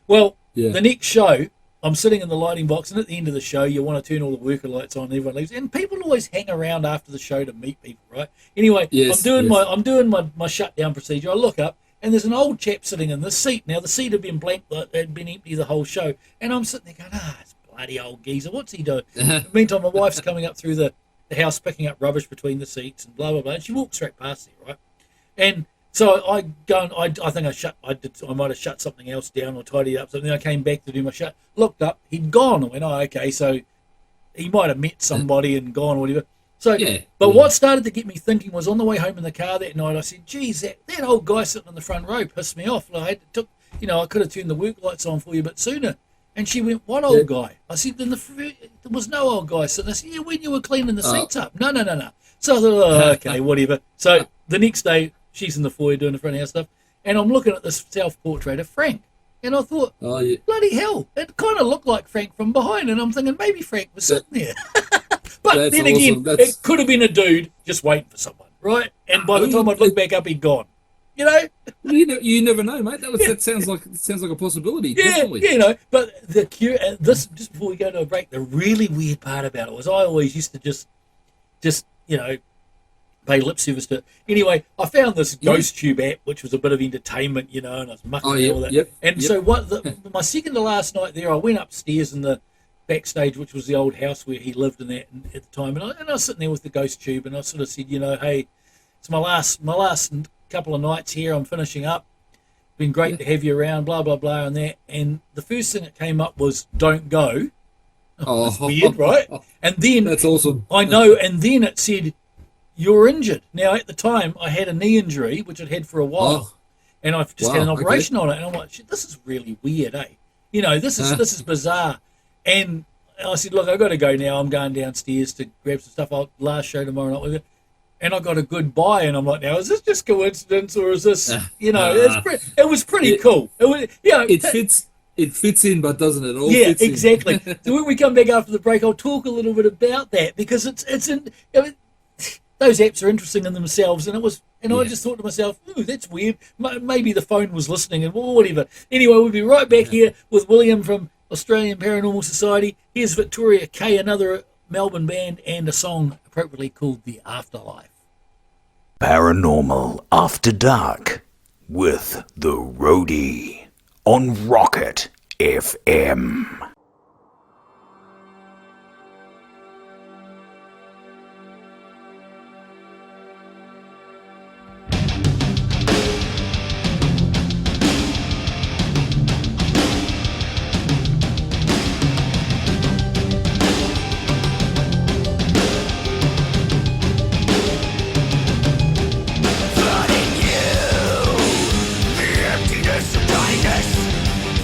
Well, the next show, I'm sitting in the lighting box, and at the end of the show, you want to turn all the worker lights on, and everyone leaves. And people always hang around after the show to meet people, right? Anyway, I'm doing my shutdown procedure. I look up, and there's an old chap sitting in the seat. Now, the seat had been blank, had been empty the whole show. And I'm sitting there going, it's bloody old geezer. What's he doing? Meantime, my wife's coming up through the house, picking up rubbish between the seats and blah, blah, blah. And she walks straight past there, right? And so I go and I think I might have shut something else down or tidied up something. I came back to do my shut, looked up, he'd gone. I went, oh, okay, so he might have met somebody and gone or whatever. So, what started to get me thinking was on the way home in the car that night, I said, geez, that old guy sitting in the front row pissed me off. I could have turned the work lights on for you a bit sooner. And she went, what old guy? I said, there was no old guy sitting. I said, yeah, when you were cleaning the seats up. No. So I thought, oh, okay, whatever. So the next day, she's in the foyer doing the front house stuff, and I'm looking at this self-portrait of Frank. And I thought, bloody hell, it kind of looked like Frank from behind. And I'm thinking, maybe Frank was sitting there. But then again, it could have been a dude just waiting for someone, right? And by the time I'd look back up, he'd gone. You know? You never know, mate. That sounds like a possibility. Yeah, definitely. you know. But this, just before we go to a break, the really weird part about it was I always used to just pay lip service to it. Anyway, I found this Ghost Tube app, which was a bit of entertainment, and I was mucking all that. So my second to last night there, I went upstairs in the backstage, which was the old house where he lived in that at the time, and I was sitting there with the Ghost Tube, and I sort of said, hey, it's my last couple of nights here. I'm finishing up. Been great to have you around, blah blah blah, and that. And the first thing that came up was "Don't go." That's weird, right? And then that's awesome. I know. And then it said, "You're injured." Now at the time, I had a knee injury, which I'd had for a while, and I've just had an operation on it. And I'm like, shit, this is really weird, eh? This is bizarre. And I said, look, I've got to go now. I'm going downstairs to grab some stuff. Last show tomorrow night with you. And I got a goodbye, and I'm like, now, is this just coincidence, or is this, it was pretty cool. It was, it fits in, but doesn't it all? Yeah, exactly. So when we come back after the break, I'll talk a little bit about that, because those apps are interesting in themselves, and I just thought to myself, ooh, that's weird. Maybe the phone was listening, and whatever. Anyway, we'll be right back here with William from Australian Paranormal Society. Here's Victoria K, another Melbourne band, and a song appropriately called The Afterlife. Paranormal After Dark with the Roadie on Rocket FM.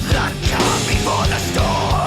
That come before the storm.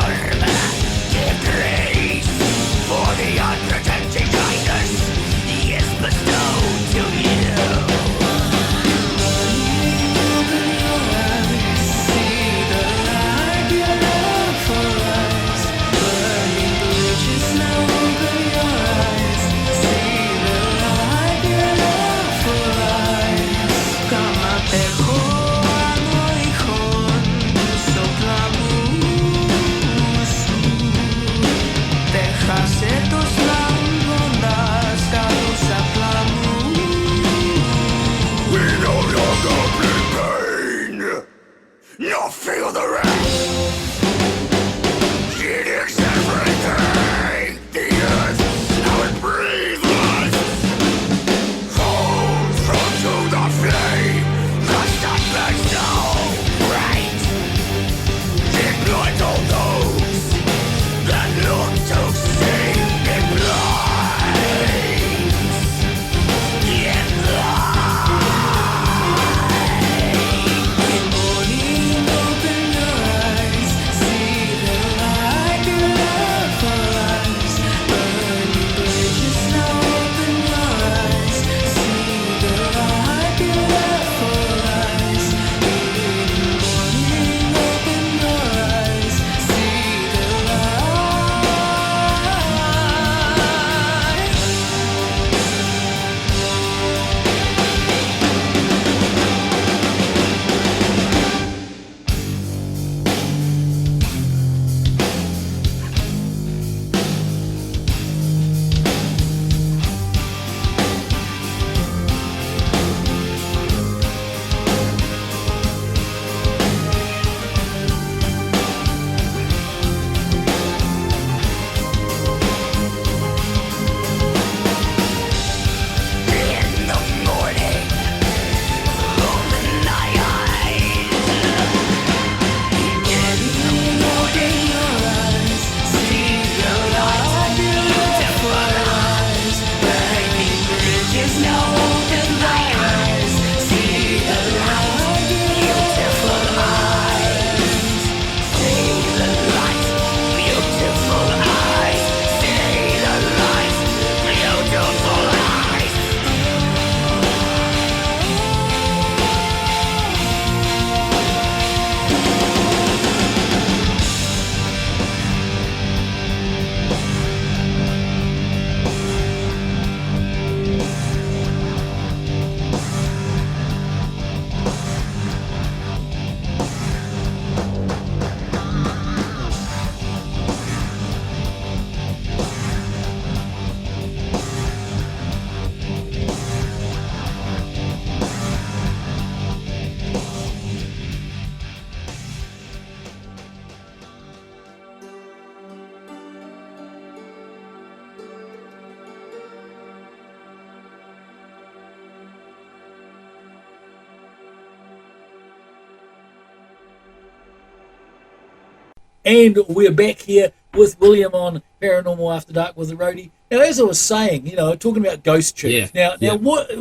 And we're back here with William on Paranormal After Dark with the Roadie. Now, as I was saying, talking about ghost tube. Now, what?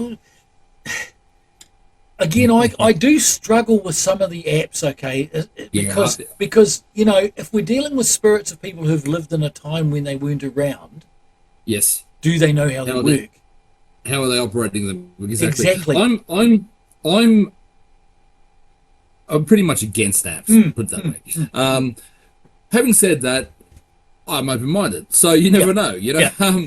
Again, I do struggle with some of the apps, okay, because if we're dealing with spirits of people who've lived in a time when they weren't around, yes, do they know how they work? How are they operating them? Exactly. I'm pretty much against apps, put it that way. Having said that, I'm open-minded, so you never know,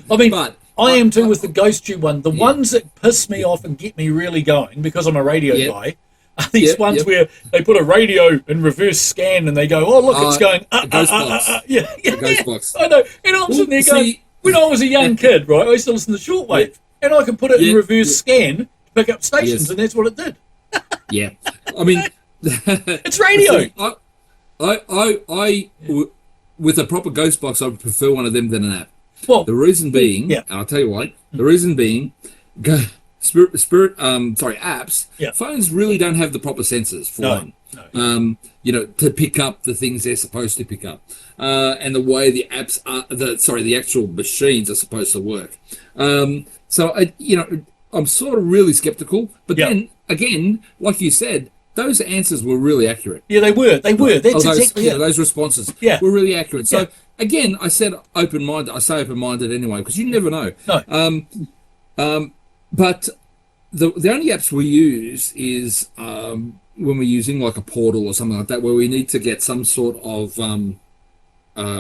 but I am too with the ghost tube one. The ones that piss me off and get me really going, because I'm a radio guy, are these ones where they put a radio in reverse scan and they go, oh, look, it's going, ghost box. I know. And I'm sitting there going, when I was a young kid, right, I used to listen to shortwave, and I could put it in reverse scan to pick up stations, and that's what it did. I mean... it's radio. I with a proper ghost box, I would prefer one of them than an app. Well, the reason being, and I'll tell you why. The reason being, apps. Phones really don't have the proper sensors for one. No. To pick up the things they're supposed to pick up, and the way the apps are, the actual machines are supposed to work. So I'm sort of really skeptical. But then again, like you said, those answers were really accurate. Yeah, they were. They were. That's exactly it. Those responses were really accurate. So again, I said open-minded. I say open-minded anyway, because you never know. No. But the only apps we use is when we're using like a portal or something like that, where we need to get some sort of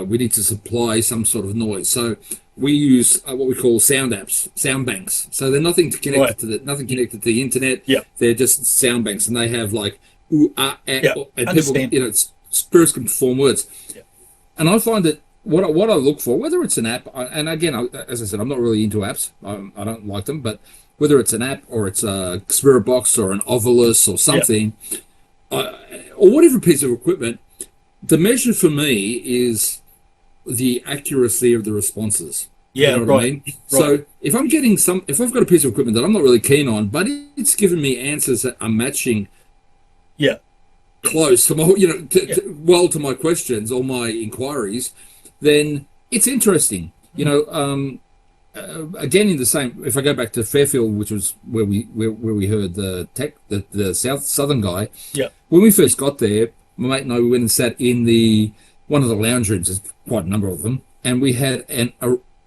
we need to supply some sort of noise. So we use what we call sound apps, sound banks. So they're nothing connected to the internet. They're just sound banks, and they have like ooh, ah, and people, spirits can perform words. And I find that what I look for, whether it's an app, and again, as I said, I'm not really into apps. I don't like them, but whether it's an app or it's a spirit box or an Ovilus or something, or whatever piece of equipment, the measure for me is the accuracy of the responses. You know what I mean? So if I've got a piece of equipment that I'm not really keen on, but it's given me answers that are matching, close to my, to my questions or my inquiries, then it's interesting. Again, in the same, if I go back to Fairfield, which was where we heard the southern guy. When we first got there, my mate and I went and sat in one of the lounge rooms. There's quite a number of them, and we had an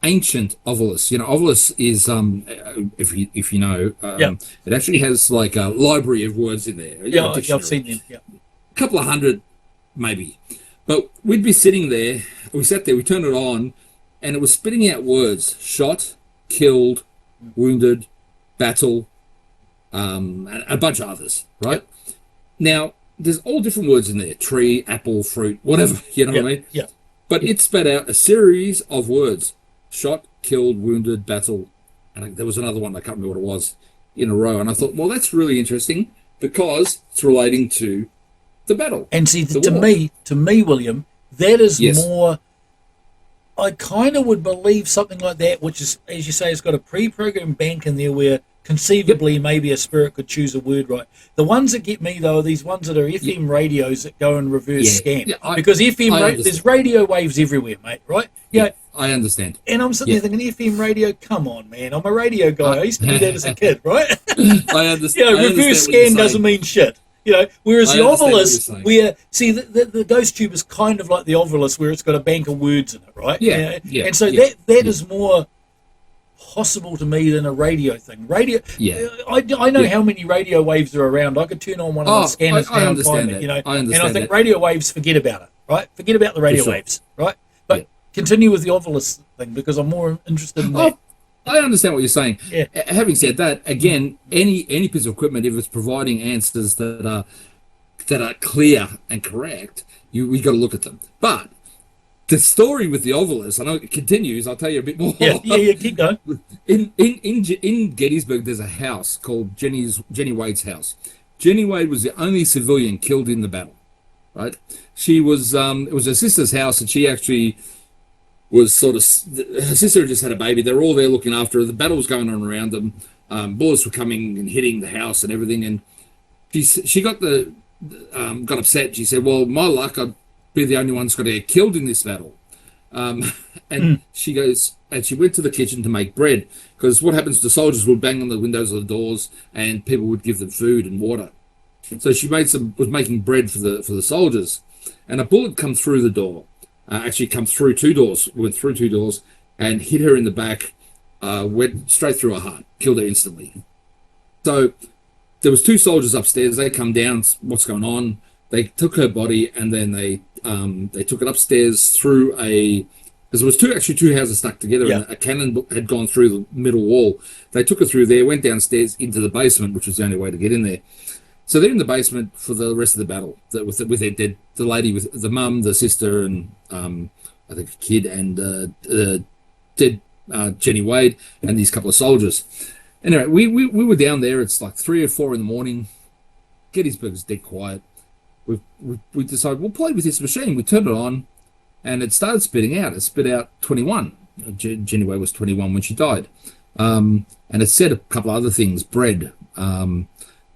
ancient Ovilus. Ovilus is if you know, it actually has like a library of words in there. I've seen them. A couple of hundred, maybe. But we'd be sitting there. We sat there. We turned it on, and it was spitting out words: shot, killed, wounded, battle, and a bunch of others. Right now, there's all different words in there: tree, apple, fruit, whatever. You know what I mean? But it spat out a series of words: shot, killed, wounded, battle, and there was another one, I can't remember what it was, in a row. And I thought, well, that's really interesting because it's relating to the battle. And see, to me, William, that is more. I kind of would believe something like that, which is, as you say, it's got a pre-programmed bank in there where conceivably maybe a spirit could choose a word right. The ones that get me, though, are these ones that are FM radios that go in reverse scan. Because there's radio waves everywhere, mate, right? I understand. And I'm sitting there thinking, FM radio, come on, man. I'm a radio guy. I used to do that as a kid, right? I understand. Reverse scan doesn't mean shit. Whereas the Ovilus, the ghost tube is kind of like the Ovilus, where it's got a bank of words in it, right? And so that is more possible to me than a radio thing. I know how many radio waves are around. I could turn on one of the scanners now and find it. And I think radio waves, forget about it, right? Forget about the radio waves, right? But continue with the Ovilus thing, because I'm more interested in that. I understand what you're saying. Having said that, again, any piece of equipment, if it's providing answers that are clear and correct, we got to look at them. But the story with the Ovilus, I know it continues. I'll tell you a bit more. Keep going. In Gettysburg, there's a house called Jenny Wade's house. Jenny Wade was the only civilian killed in the battle. Right? She was. It was her sister's house, and she actually was her sister had just had a baby. They were all there looking after her. The battle was going on around them. Bullets were coming and hitting the house and everything. And she got upset. She said, "Well, my luck, be the only one's going to get killed in this battle. And she goes, and she went to the kitchen to make bread, because what happens to soldiers would bang on the windows or the doors, and people would give them food and water. So she was making bread for the soldiers, and a bullet come through the door. Actually, come through went through two doors, and hit her in the back. Went straight through her heart, killed her instantly. So there was two soldiers upstairs. They come down. What's going on? They took her body, and then they took it upstairs through because there was two houses stuck together, and a cannon had gone through the middle wall. They took her through there, went downstairs into the basement, which was the only way to get in there. So they're in the basement for the rest of the battle with their dead, the lady with the mum, the sister, and I think a kid, and dead Jenny Wade, and these couple of soldiers. Anyway, we were down there. It's like 3 or 4 in the morning. Gettysburg's dead quiet. We decided we'll play with this machine. We turned it on, and it started spitting out. It spit out 21. Jenny Wade was 21 when she died. And it said a couple of other things, bread,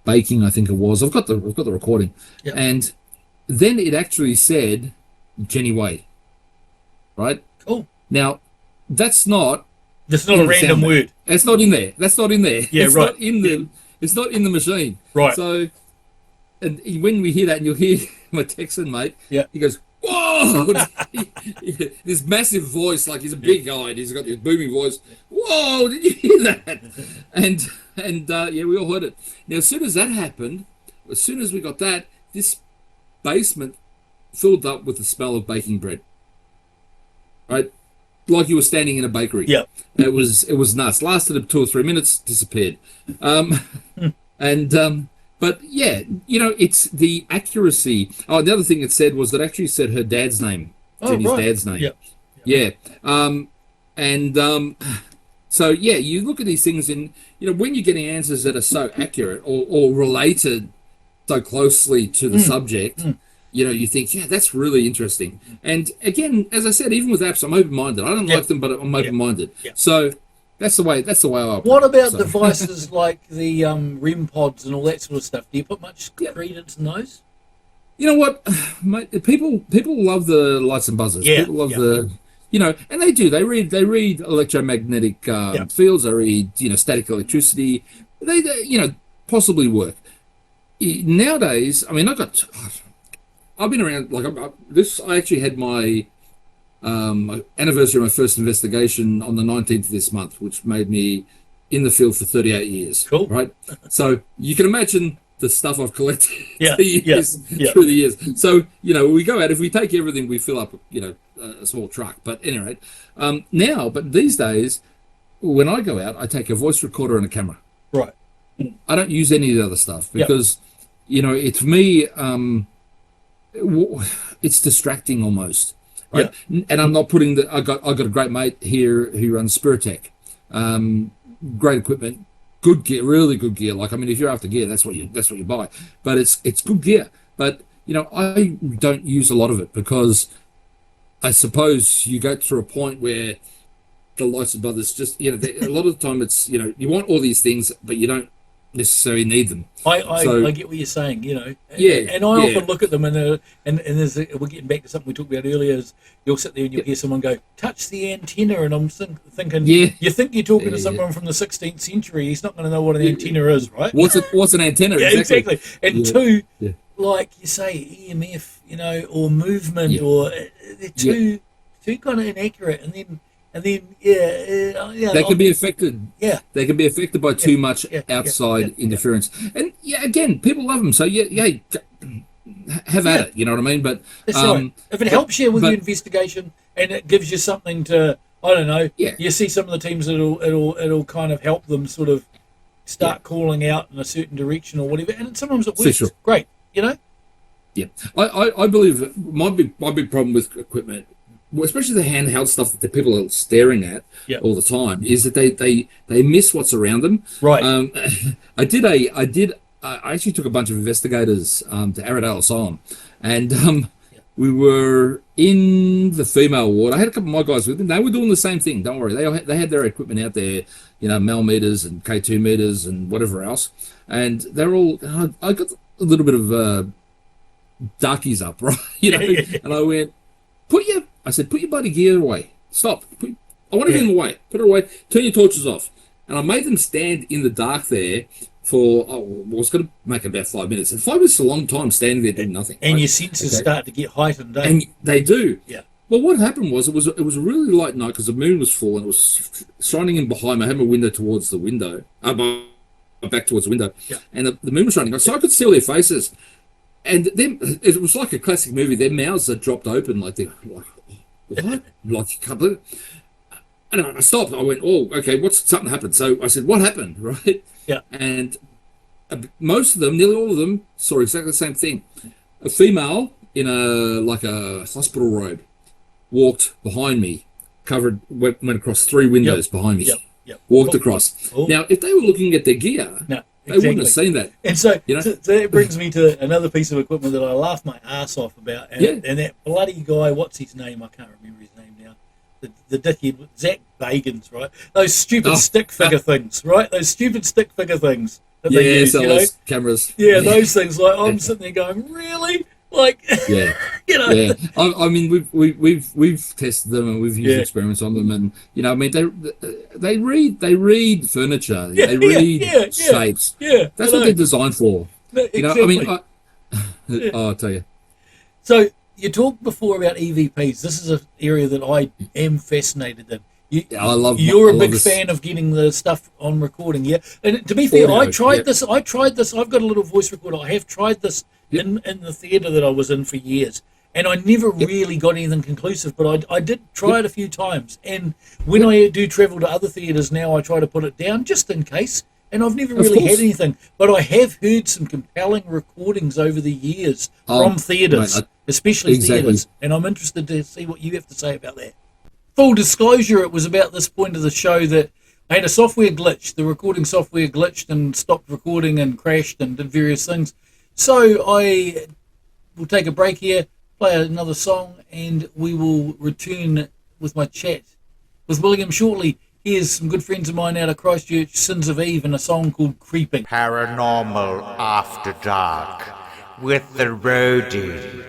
baking, I think it was. I've got the recording. Yep. And then it actually said Jenny Wade. Right? Cool. Now, that's not a random word. It's not in there. That's not in there. Yeah, it's right. It's not in the machine. Right. So, and when we hear that, and you'll hear my Texan mate, he goes, "Whoa!" This massive voice, like he's a big guy, and he's got this booming voice. Whoa! Did you hear that? And we all heard it. Now, as soon as that happened, as soon as we got that, this basement filled up with the smell of baking bread. Right, like you were standing in a bakery. Yeah, it was nuts. Lasted 2 or 3 minutes, disappeared. But yeah, it's the accuracy. Oh, the other thing it said was that actually said her dad's name, Jenny's dad's name. Yeah. So yeah, you look at these things, and when you're getting answers that are so accurate or related so closely to the subject, you think, yeah, that's really interesting. And again, as I said, even with apps, I'm open-minded. I don't like them, but I'm open-minded. So that's the way I operate. What about devices like the REM pods and all that sort of stuff? Do you put much credence in those? You know what, mate, people love the lights and buzzers. People love the, and they do. They read electromagnetic fields. They read, static electricity. They possibly work. Nowadays, I mean, I've been around, I actually had my anniversary of my first investigation on the 19th of this month, which made me in the field for 38 years. Cool. Right? So you can imagine the stuff I've collected through the years. So, we go out, if we take everything, we fill up, a small truck. But anyway, but these days, when I go out, I take a voice recorder and a camera. Right. I don't use any of the other stuff because, it's me, it's distracting almost. Right. And I'm not putting I got a great mate here who runs Spiritech. Great equipment, good gear, really good gear. If you're after gear, that's what you buy. But it's good gear. But I don't use a lot of it because I suppose you go through a point where the lights and brothers just a lot of the time it's you want all these things, but you don't necessarily need them. I get what you're saying, and I often look at them and we're getting back to something we talked about earlier, is you'll sit there and you'll hear someone go, touch the antenna, and I'm thinking, you think you're talking to someone from the 16th century, he's not going to know what an antenna is, right? What's an antenna? Exactly. And two, like you say, EMF, or movement, or they're too kind of inaccurate, and then they can be affected. Yeah, they can be affected by too much outside interference. And again, people love them. So have at it. You know what I mean? But that's right. If it helps you with your investigation and it gives you something to, I don't know. Yeah. You see some of the teams it'll kind of help them sort of start calling out in a certain direction or whatever. And sometimes it works. Sure. Great. Yeah. I believe my big problem with equipment, especially the handheld stuff that the people are staring at all the time, is that they miss what's around them. Right. I actually took a bunch of investigators to Arradale Asylum, and we were in the female ward. I had a couple of my guys with them. They were doing the same thing. Don't worry. They had their equipment out there, Mel meters and K2 meters and whatever else, and they're all. I got a little bit of darkies up, right? And I went, put your bloody gear away. Stop. I want everything away. Put it away. Turn your torches off. And I made them stand in the dark there for, I was going to make it about 5 minutes. And 5 minutes is a long time standing there doing nothing. And your senses start to get heightened, don't And they do. Yeah. Well, what happened was it was a really light night because the moon was full and it was shining in behind me. I had my window towards the window, my back towards the window, and the moon was shining, so I could see all their faces. And then it was like a classic movie. Their mouths had dropped open, like they're like, what? Like, you can't believe it. And I stopped. I went, oh, okay, something happened. So I said, what happened, right? Yeah. And most of them, nearly all of them, saw exactly the same thing. A female in a hospital robe walked behind me, went across 3 windows behind me, walked across. Oh. Now, if they were looking at their gear, they wouldn't have seen that. And so, so that brings me to another piece of equipment that I laugh my ass off about. And, and that bloody guy, what's his name? I can't remember his name now. The dickhead, Zach Bagans, right? Those stupid stick figure things, right? Those stupid stick figure things that they use, those cameras. Yeah, those things. Like, I'm sitting there going, really? Like, I mean, we've tested them and we've used experiments on them, and I mean, they read furniture, they read shapes. Yeah, that's what they're designed for. Exactly. I mean, I'll tell you. So you talked before about EVPs. This is an area that I am fascinated in. You're a big fan of getting the stuff on recording, yeah. And to be fair, I tried this. I've got a little voice recorder. I have tried this in the theatre that I was in for years, and I never really got anything conclusive. But I did try it a few times, and when I do travel to other theatres now, I try to put it down just in case. And I've never really had anything, but I have heard some compelling recordings over the years from theatres, especially theatres, and I'm interested to see what you have to say about that. Full disclosure, it was about this point of the show that I had a software glitch. The recording software glitched and stopped recording and crashed and did various things. So I will take a break here, play another song, and we will return with my chat with William shortly. Here's some good friends of mine out of Christchurch, Sins of Eve, and a song called Creeping. Paranormal After Dark with the Roadie.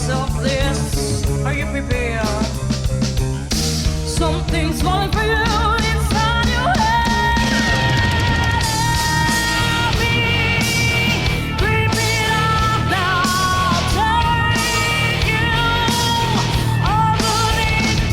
of this. Are you prepared? Something's falling for you inside your head. Me, creeping up now, take you over the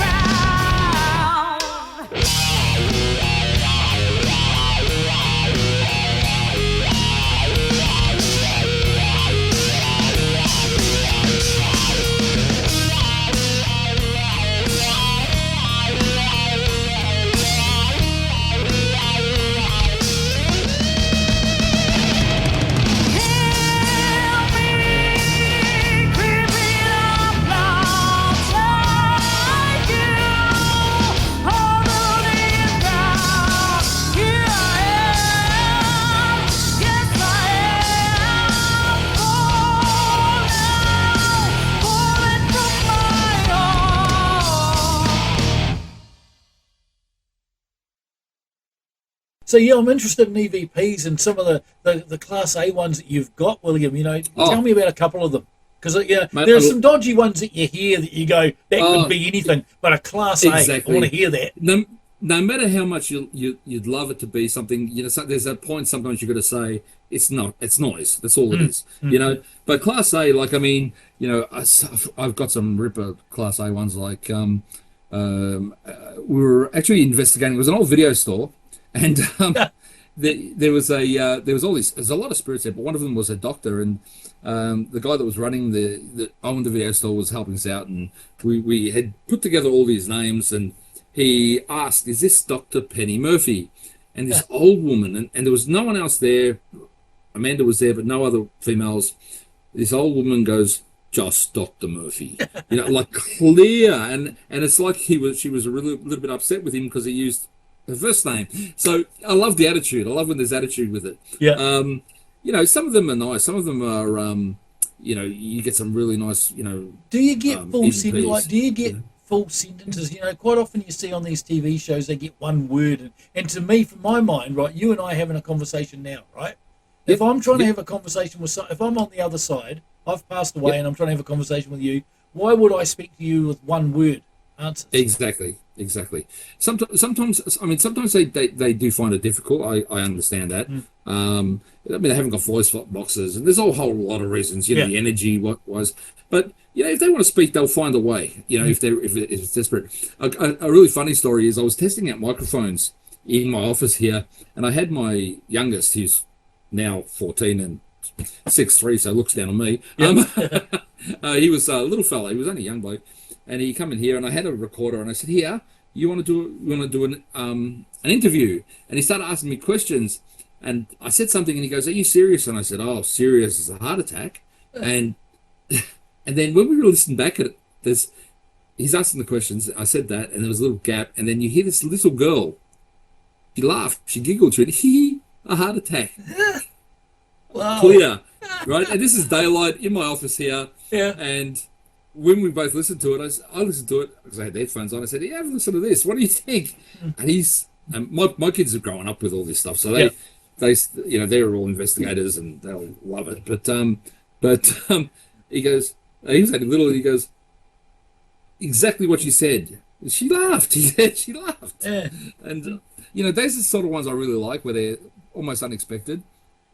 So yeah, I'm interested in EVPs and some of the Class A ones that you've got, William. You know, tell me about a couple of them, because Mate, there are some dodgy ones that you hear that you go that could be anything, but a Class A, I want to hear that. No matter how much you'd love it to be something, you know, there's a point sometimes you've got to say it's not. It's noise. That's all it is. You know. But Class A, like, I mean, you know, I've got some ripper Class A ones. Like, we were actually investigating. It was an old video store. And there was there's a lot of spirits there, but one of them was a doctor, and the guy that was running the owned the video store was helping us out, and we had put together all these names, and he asked, "Is this Dr. Penny Murphy?" And this old woman, and there was no one else there. Amanda was there, but no other females. This old woman goes, "Just Dr. Murphy," you know, like clear, and it's like she was a little bit upset with him because he used her first name. So I love the attitude. I love when there's attitude with it. Yeah. You know, some of them are nice. Some of them are, you know, you get some really nice, you know. Do you get full EVPs, sentences? Like, do you get full sentences? You know, quite often you see on these TV shows they get one word, and to me, from my mind, right, you and I are having a conversation now, right? If I'm trying to have a conversation with if I'm on the other side, I've passed away, and I'm trying to have a conversation with you, why would I speak to you with one word answers? Exactly. Sometimes I mean, sometimes they do find it difficult. I understand that. I mean, they haven't got voice boxes, and there's a whole lot of reasons. You know, the energy, what was, but you know, if they want to speak, they'll find a way. You know, if it's desperate. A really funny story is I was testing out microphones in my office here, and I had my youngest, who's now 14 and 6'3", so looks down on me. He was a little fella. He was only a young bloke. And he come in here, and I had a recorder, and I said, "Here, you want to do an interview?" And he started asking me questions, and I said something, and he goes, "Are you serious?" And I said, "Oh, serious as a heart attack." And then when we listened back at it, he's asking the questions. I said that, and there was a little gap, and then you hear this little girl. She laughed, she giggled to it. A heart attack. Wow. Clear, right? And this is daylight in my office here. Yeah. And when we both listened to it, I listened to it because I had the headphones on. I said, "Yeah, have a listen to this. What do you think?" And my kids have grown up with all this stuff, so they you know, they're all investigators and they'll love it. But he goes, he was only little. He goes, "Exactly what you said." She laughed. He said she laughed. Yeah. And you know, those are the sort of ones I really like, where they're almost unexpected.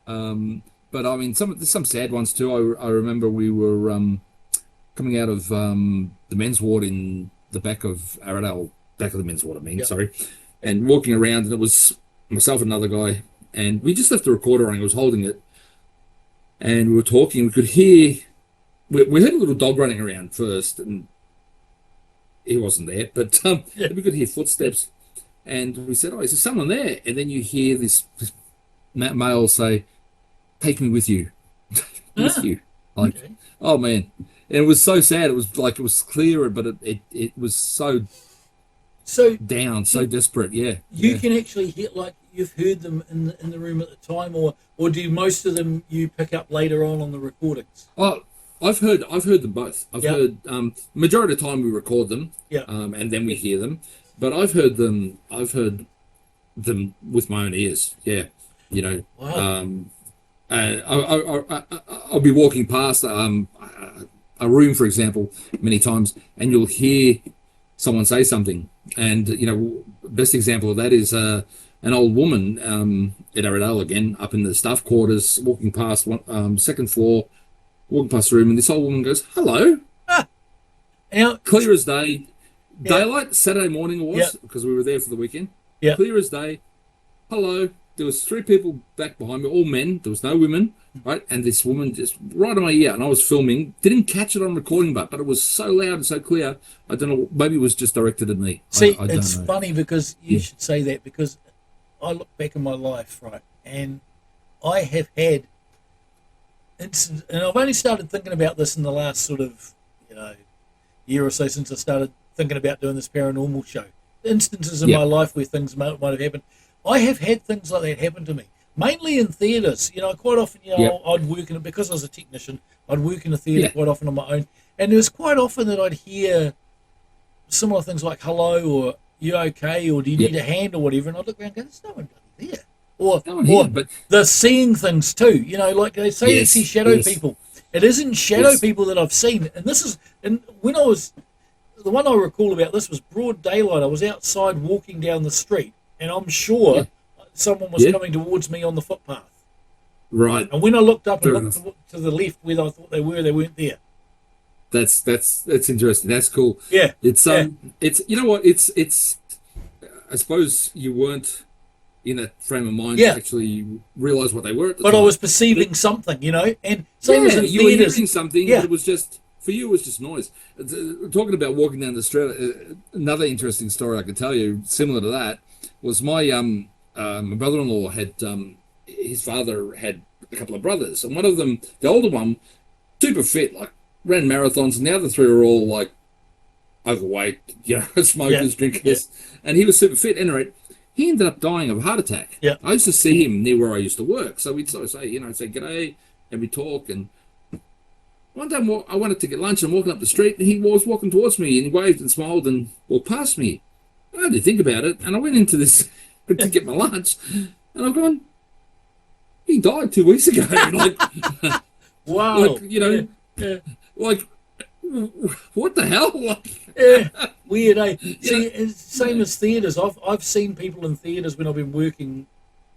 But I mean, there's some sad ones too. I remember we were coming out of the men's ward in the back of Arundel, back of the men's ward, sorry, and walking around, and it was myself and another guy, and we just left the recorder on. I was holding it, and we were talking. We could hear, we heard a little dog running around first, and he wasn't there, but we could hear footsteps, and we said, "Oh, is there someone there?" And then you hear this male say, "Take me with you." With you. Like, okay. Oh man. And it was so sad. It was like, it was clear, but it was so down, so desperate. Yeah. You can actually hear, like, you've heard them in the room at the time, or do most of them you pick up later on the recordings? Oh, I've heard them both. I've heard majority of the time we record them, and then we hear them. But I've heard them with my own ears. Yeah, you know. Wow. I'll be walking past. a room, for example, many times, and you'll hear someone say something. And, best example of that is an old woman at Arundel again, up in the staff quarters, walking past second floor, walking past the room, and this old woman goes, "Hello." Now, Clear as day. Yeah. Daylight, Saturday morning it was, because we were there for the weekend. Yeah. Clear as day. Hello. There was 3 people back behind me, all men. There was no women, right? And this woman just right in my ear, and I was filming. Didn't catch it on recording, but it was so loud and so clear. I don't know. Maybe it was just directed at me. see, I don't it's know. funny because you should say that, because I look back in my life, right, and I have had instances, and I've only started thinking about this in the last sort of, year or so since I started thinking about doing this paranormal show. Instances in Yep. my life where things might have happened. I have had things like that happen to me, mainly in theatres. Quite often, Yep. I'd work in it because I was a technician. I'd work in a theatre Yeah. quite often on my own, and there was quite often that I'd hear similar things like "hello" or "you okay" or "do you Yep. need a hand" or whatever, and I'd look around and go, "There's no one bloody there." Or, No one here, or but- they're seeing things too. Like they say, they Yes, see shadow yes. people. It isn't shadow Yes. people that I've seen, and when I was, the one I recall about this was broad daylight. I was outside walking down the street, and I'm sure Yeah. someone was Yeah. coming towards me on the footpath. Right. And when I looked up and Fair looked to the left where I thought they weren't there. That's interesting. That's cool. Yeah, It's yeah. it's you know what it's I suppose you weren't in that frame of mind Yeah. to actually realize what they were at the But time. I was perceiving something, and same as in you were theatres. hearing something, Yeah. but it was just for you. It was just noise. Talking about walking down the street, another interesting story I could tell you, similar to that, was my brother-in-law had his father had a couple of brothers, and one of them, the older one, super fit, like ran marathons, and the other 3 were all like overweight, smokers, drinkers, and he was super fit. Anyway, he ended up dying of a heart attack. Yeah. I used to see him near where I used to work, so we'd sort of say, say g'day, and we talk. And one time I wanted to get lunch, and I'm walking up the street, and he was walking towards me, and he waved and smiled and walked past me. I didn't think about it, and I went into this to get my lunch, and I'm going, he died 2 weeks ago. Like, Wow. like, what the hell? Yeah, weird, eh? See, it's same as theatres. I've seen people in theatres when I've been working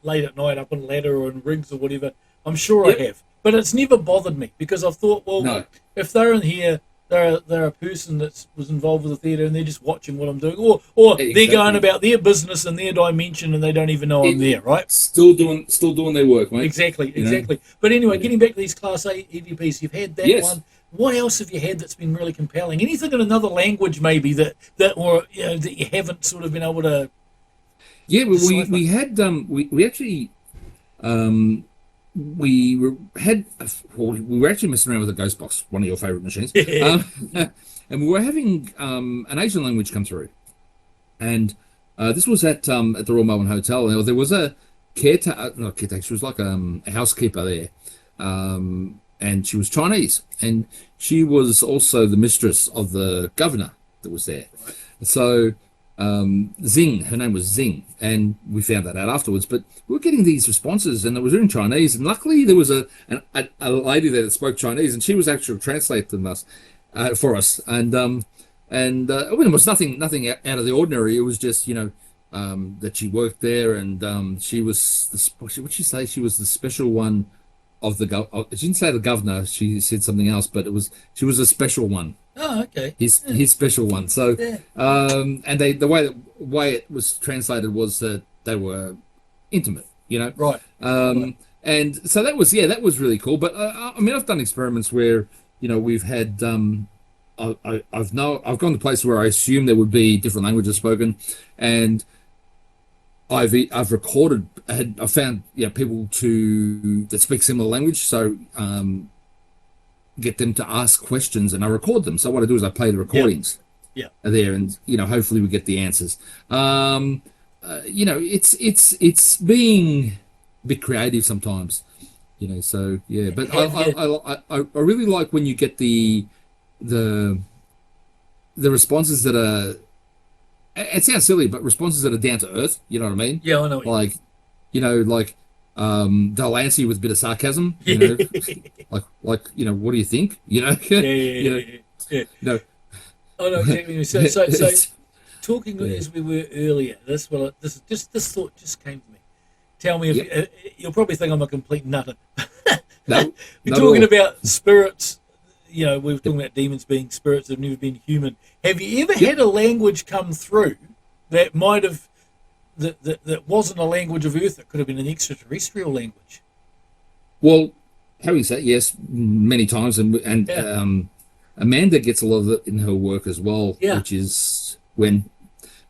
late at night up in ladder or in rigs or whatever. I'm sure Yep. I have, but it's never bothered me because I've thought, well, No. if they're in here, they're a person that was involved with the theatre and they're just watching what I'm doing, or they're Exactly. going about their business and their dimension and they don't even know I'm there, right? Still doing their work, mate. Exactly, You know? exactly. But anyway, getting back to these Class A EVPs, you've had that Yes. one. What else have you had that's been really compelling? Anything in another language, maybe that or that you haven't sort of been able to? Yeah, well, Decipher. we had we actually we were actually messing around with a ghost box, one of your favorite machines, and we were having an Asian language come through, and this was at the Royal Melbourne Hotel. And there was a not caretaker, she was like a housekeeper there, and she was Chinese, and she was also the mistress of the governor that was there. So Zing, her name was Zing, and we found that out afterwards. But we were getting these responses, and it was in Chinese. And luckily, there was a lady there that spoke Chinese, and she was actually translating us for us. And I mean, it was nothing out of the ordinary. It was just that she worked there, and she was what'd she say? She was the special one of the she didn't say the governor. She said something else, but she was a special one. Oh, okay. His special one. So, Yeah. and the way it was translated was that they were intimate, Right. And so that was really cool. But I mean, I've done experiments where we've had I've gone to places where I assume there would be different languages spoken, and I've recorded. I found people that speak similar language, so get them to ask questions, and I record them. So what I do is I play the recordings. Yeah. There, and hopefully we get the answers. It's being a bit creative sometimes. So yeah. But I really like when you get the responses that are. It sounds silly, but responses that are down to earth. You know what I mean? Yeah, I know. What you Like They'll answer you with a bit of sarcasm, you know, like what do you think? You know, Yeah. no, I know exactly. So talking as we were earlier, this thought just came to me. Tell me if you'll probably think I'm a complete nutter. no, We're not at talking all. about spirits. You know, we were talking about demons being spirits that have never been human. Have you ever had a language come through that might have that wasn't a language of Earth? It could have been an extraterrestrial language. Well, having said yes, many times, and Yeah. Amanda gets a lot of it in her work as well, Yeah. which is when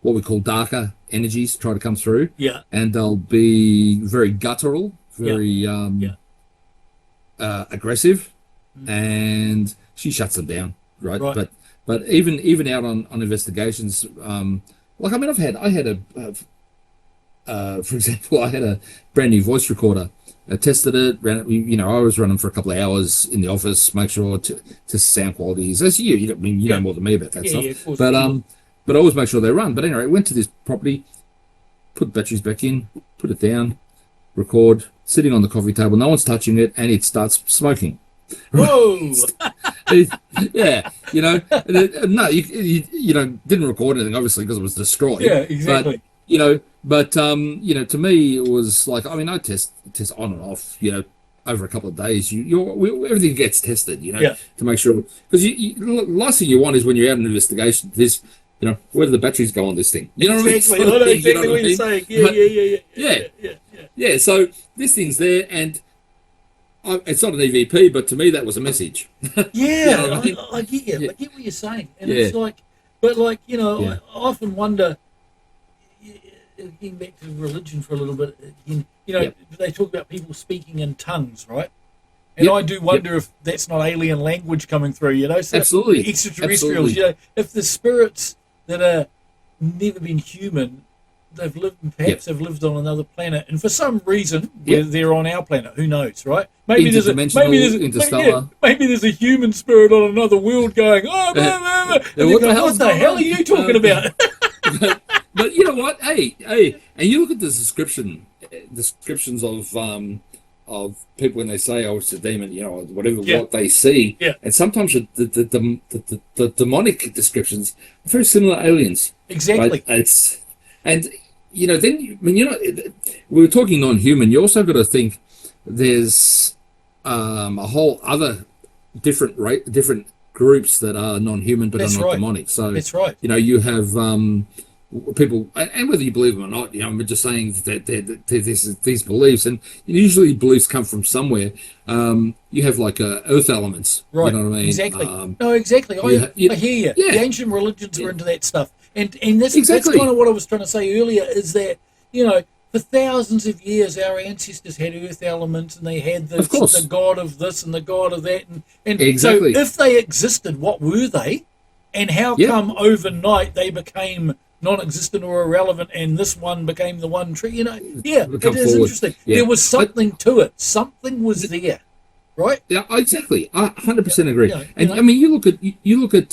what we call darker energies try to come through, Yeah. and they'll be very guttural, very Yeah. aggressive, and she shuts them down, right? Right. But even out on investigations, like I mean, I had for example, I had a brand new voice recorder. I tested it, ran it. You know, I was running for a couple of hours in the office, make sure to sound qualities. As I mean, you know more than me about that stuff. Yeah, of course. But I always make sure they run. But anyway, went to this property, put the batteries back in, put it down, record, sitting on the coffee table. No one's touching it, and it starts smoking. Whoa! Yeah, you know, no, you know, didn't record anything obviously because it was destroyed. Yeah, exactly. But you know, to me it was like, I mean, I test on and off, you know, over a couple of days. Everything gets tested, you know, Yeah. to make sure, because the last thing you want is when you're out on an investigation, this, you know, where do the batteries go on this thing? You know what I mean? Exactly. I know exactly what you're saying. Yeah. So this thing's there, and it's not an EVP, but to me that was a message. Yeah, what I mean? I get you. Yeah. I get what you're saying, and Yeah. it's like, but like you know, Yeah. I often wonder. Getting back to religion for a little bit, again, you know, Yep. they talk about people speaking in tongues, right? And Yep. I do wonder if that's not alien language coming through, you know? So Absolutely. extraterrestrials, Absolutely. you know, if the spirits that are never been human, they've lived, perhaps they've lived on another planet, and for some reason they're on our planet. Who knows, right? Maybe there's Interdimensional, interstellar. maybe there's a human spirit on another world going, oh, blah, blah, blah. And you what go, the hell's what the going hell on? are you talking about? But you know what? Hey, and you look at the descriptions of people when they say, "Oh, it's a demon," you know, whatever Yeah. what they see, Yeah. and sometimes the demonic descriptions are very similar to aliens. Exactly. Right? And you know, then I mean, you know, we were talking non-human. You also got to think there's a whole other different groups that are non-human but That's are not right. demonic. So That's right. you know, you have people, and whether you believe them or not, you know, I'm just saying that there's these beliefs, and usually beliefs come from somewhere. You have like earth elements, Right. You know what I mean? Exactly. No, exactly. I hear you. Yeah. The ancient religions were into that stuff. And that's Exactly. kind of what I was trying to say earlier, is that, you know, for thousands of years our ancestors had earth elements, and they had Of course. the god of this and the god of that, and Exactly. so if they existed, what were they? And how Yeah. come overnight they became non-existent or irrelevant, and this one became the one tree? You know, yeah, it Come is forward. interesting. Yeah. There was something to it. Something was there, right? Yeah, exactly. I 100% agree. Yeah, and you know. I mean, you look at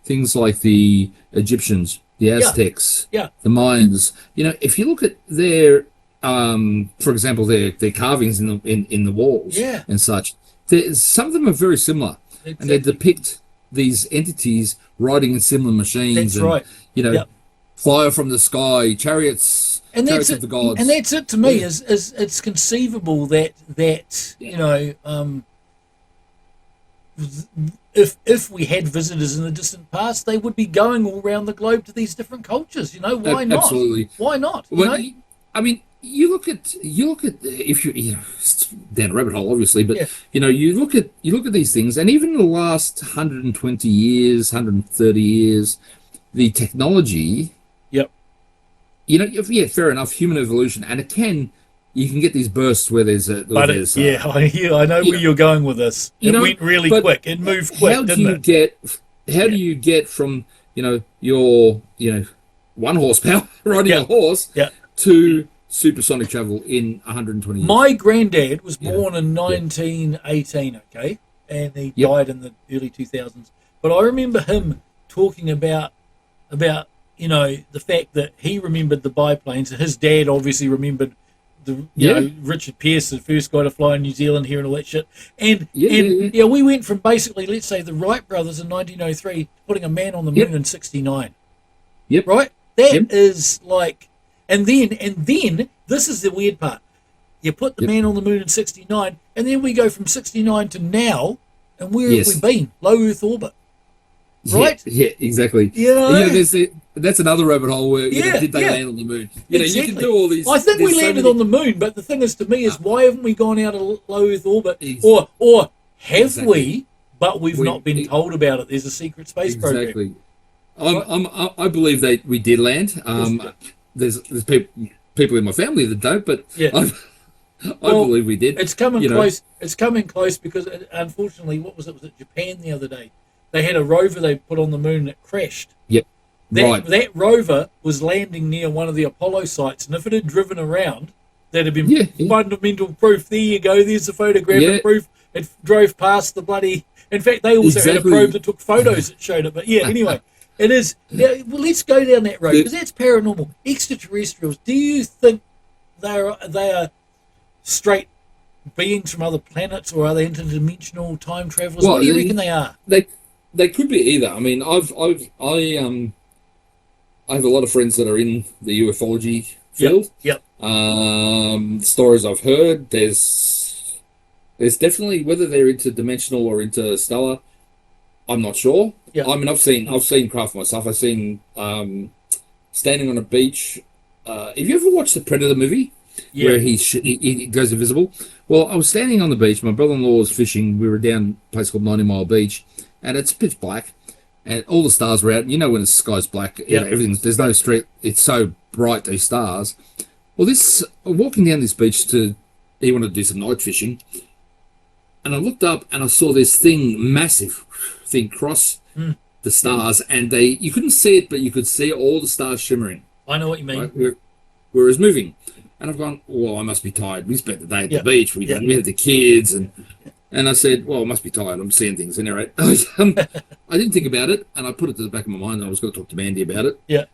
things like the Egyptians, the Aztecs, Yeah. the Mayans. You know, if you look at their, for example, their carvings in the walls, Yeah. and such, some of them are very similar, and they Exactly. depict these entities riding in similar machines. That's and, right. You know, Yep. fire from the sky, chariots, And chariots that's of it. the gods. And that's it to me. Yeah. Is it's conceivable that you know, if we had visitors in the distant past, they would be going all around the globe to these different cultures. You know, why not? Absolutely. Why not? You Well, know? I mean, you look at if you know, it's down a rabbit hole, obviously, but Yeah. you know, you look at these things, and even in the last 120 years, 130 years, the technology, Yep. you know, yeah, fair enough, human evolution, and you can get these bursts where there's a, But I know where you're going with this. you It know, went really but quick. It moved quick, how do didn't you it? how do you get from, you know, your, you know, 1 horsepower riding Yeah. a horse Yeah. to supersonic travel in 120 years? My granddad was Yeah. born in 1918, okay, and he Yep. died in the early 2000s. But I remember him talking about you know, the fact that he remembered the biplanes. His dad obviously remembered Richard Pearce, the first guy to fly in New Zealand here and all that shit. And Yeah. we went from basically, let's say, the Wright brothers in 1903 putting a man on the moon in 69. Yep. Right? That is Yep. like, and then this is the weird part. You put the man on the moon in 69, and then we go from 69 to now, and where have we been? Low Earth orbit. Right? Yeah, exactly. That's another rabbit hole where did they land on the moon? You can do all these. I think we landed on the moon, but the thing is, to me, is why haven't we gone out of low Earth orbit, or have we? But we've not been told about it. There's a secret space program. Exactly. I believe that we did land. There's people in my family that don't, but I believe we did. It's coming close. It's coming close because, unfortunately, what was it? Was it Japan the other day? They had a rover they put on the moon that crashed. Yep. That rover was landing near one of the Apollo sites, and if it had driven around, that'd have been fundamental proof. There you go. There's the photographic proof. It drove past the bloody. In fact, they also had a probe that took photos that showed it. But anyway, it is. Yeah, well, let's go down that road because that's paranormal. Extraterrestrials. Do you think they are straight beings from other planets, or are they interdimensional time travelers? What do you reckon they are? They could be either. I mean, I have a lot of friends that are in the ufology field. Yep. Stories I've heard. There's definitely, whether they're interdimensional or interstellar, I'm not sure. Yep. I mean, I've seen craft myself. I've seen standing on a beach. Have you ever watched the Predator movie? Yeah. Where he goes invisible. Well, I was standing on the beach. My brother-in-law was fishing. We were down a place called 90 Mile Beach, and it's pitch black, and all the stars were out. When the sky's black, everything's, there's no street. It's so bright, these stars. Well, walking down this beach he wanted to do some night fishing, and I looked up and I saw this massive thing cross the stars, and you couldn't see it, but you could see all the stars shimmering. I know what you mean. Right? Where it was moving. And I've gone, well, I must be tired. We spent the day at the beach. We had the kids. And I said, well, I must be tired. I'm seeing things. Anyway, I didn't think about it. And I put it to the back of my mind. And I was going to talk to Mandy about it. Yeah.